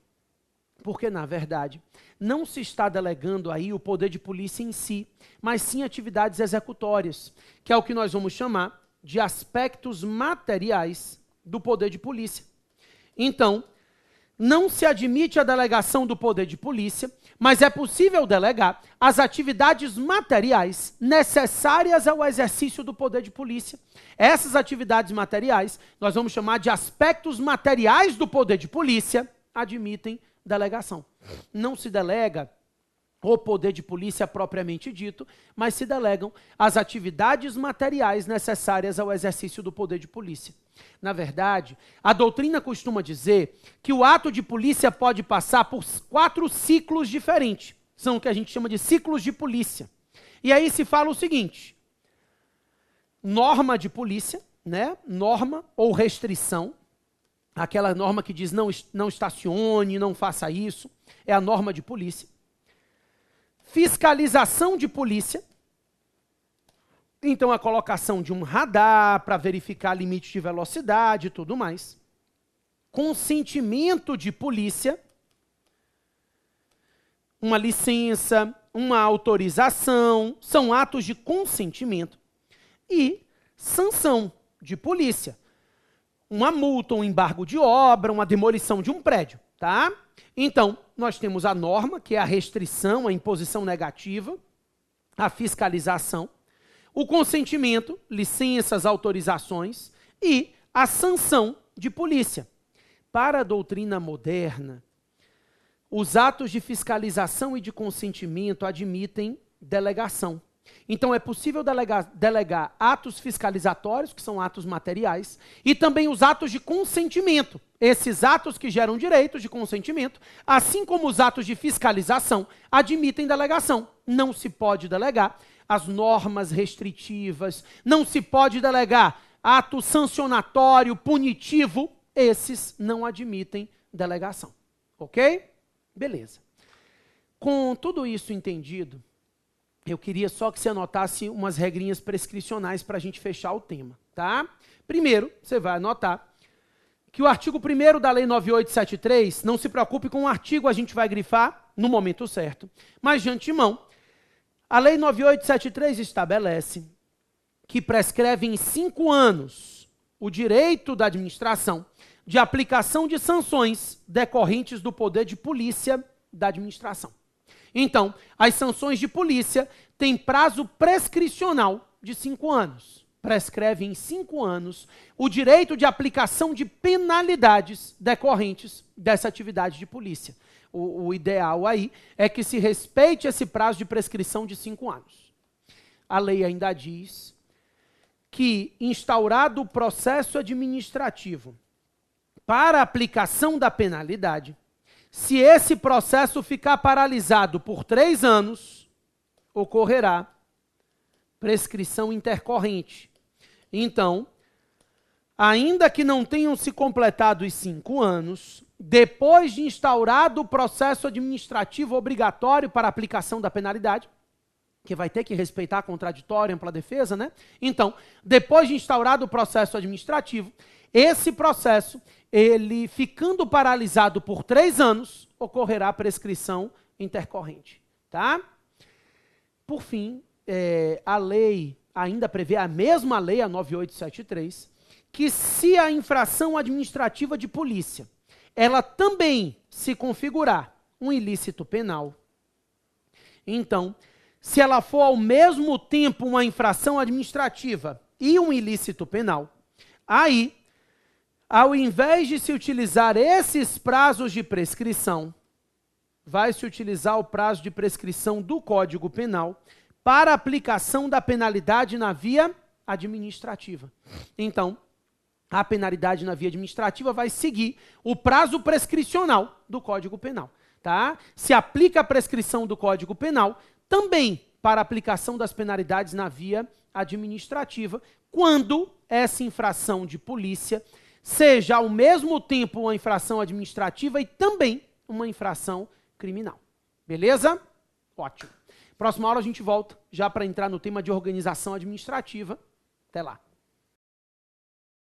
Porque, na verdade, não se está delegando aí o poder de polícia em si, mas sim atividades executórias, que é o que nós vamos chamar de aspectos materiais do poder de polícia. Então, não se admite a delegação do poder de polícia, mas é possível delegar as atividades materiais necessárias ao exercício do poder de polícia. Essas atividades materiais, nós vamos chamar de aspectos materiais do poder de polícia, admitem delegação. Não se delega o poder de polícia propriamente dito, mas se delegam as atividades materiais necessárias ao exercício do poder de polícia. Na verdade, a doutrina costuma dizer que o ato de polícia pode passar por 4 ciclos diferentes. São o que a gente chama de ciclos de polícia. E aí se fala o seguinte: norma de polícia, né? Norma ou restrição, aquela norma que diz não estacione, não faça isso, é a norma de polícia. Fiscalização de polícia, então a colocação de um radar para verificar limite de velocidade e tudo mais. Consentimento de polícia, uma licença, uma autorização, são atos de consentimento. E sanção de polícia, uma multa, um embargo de obra, uma demolição de um prédio, tá? Então, nós temos a norma, que é a restrição, a imposição negativa, a fiscalização, o consentimento, licenças, autorizações e a sanção de polícia. Para a doutrina moderna, os atos de fiscalização e de consentimento admitem delegação. Então, é possível delegar atos fiscalizatórios, que são atos materiais, e também os atos de consentimento. Esses atos que geram direitos de consentimento, assim como os atos de fiscalização, admitem delegação. Não se pode delegar as normas restritivas, não se pode delegar ato sancionatório, punitivo, esses não admitem delegação. Ok? Beleza. Com tudo isso entendido, eu queria só que você anotasse umas regrinhas prescricionais para a gente fechar o tema, tá? Primeiro, você vai anotar que o artigo 1º da Lei 9873, não se preocupe com o artigo, a gente vai grifar no momento certo, mas de antemão, a Lei 9873 estabelece que prescreve em 5 anos o direito da administração de aplicação de sanções decorrentes do poder de polícia da administração. Então, as sanções de polícia têm prazo prescricional de 5 anos. Prescreve em 5 anos o direito de aplicação de penalidades decorrentes dessa atividade de polícia. O ideal aí é que se respeite esse prazo de prescrição de 5 anos. A lei ainda diz que, instaurado o processo administrativo para a aplicação da penalidade, se esse processo ficar paralisado por 3 anos, ocorrerá prescrição intercorrente. Então, ainda que não tenham se completado os 5 anos, depois de instaurado o processo administrativo obrigatório para a aplicação da penalidade, que vai ter que respeitar a contraditória, ampla defesa, né? Então, depois de instaurado o processo administrativo, esse processo, ele ficando paralisado por 3 anos, ocorrerá prescrição intercorrente, tá? Por fim, a lei ainda prevê, a mesma lei, a 9873, que se a infração administrativa de polícia, ela também se configurar um ilícito penal, então, se ela for ao mesmo tempo uma infração administrativa e um ilícito penal, aí, ao invés de se utilizar esses prazos de prescrição, vai se utilizar o prazo de prescrição do Código Penal para aplicação da penalidade na via administrativa. Então, a penalidade na via administrativa vai seguir o prazo prescricional do Código Penal. Tá? Se aplica a prescrição do Código Penal também para a aplicação das penalidades na via administrativa, quando essa infração de polícia seja ao mesmo tempo uma infração administrativa e também uma infração criminal. Beleza? Ótimo. Próxima aula a gente volta já para entrar no tema de organização administrativa. Até lá.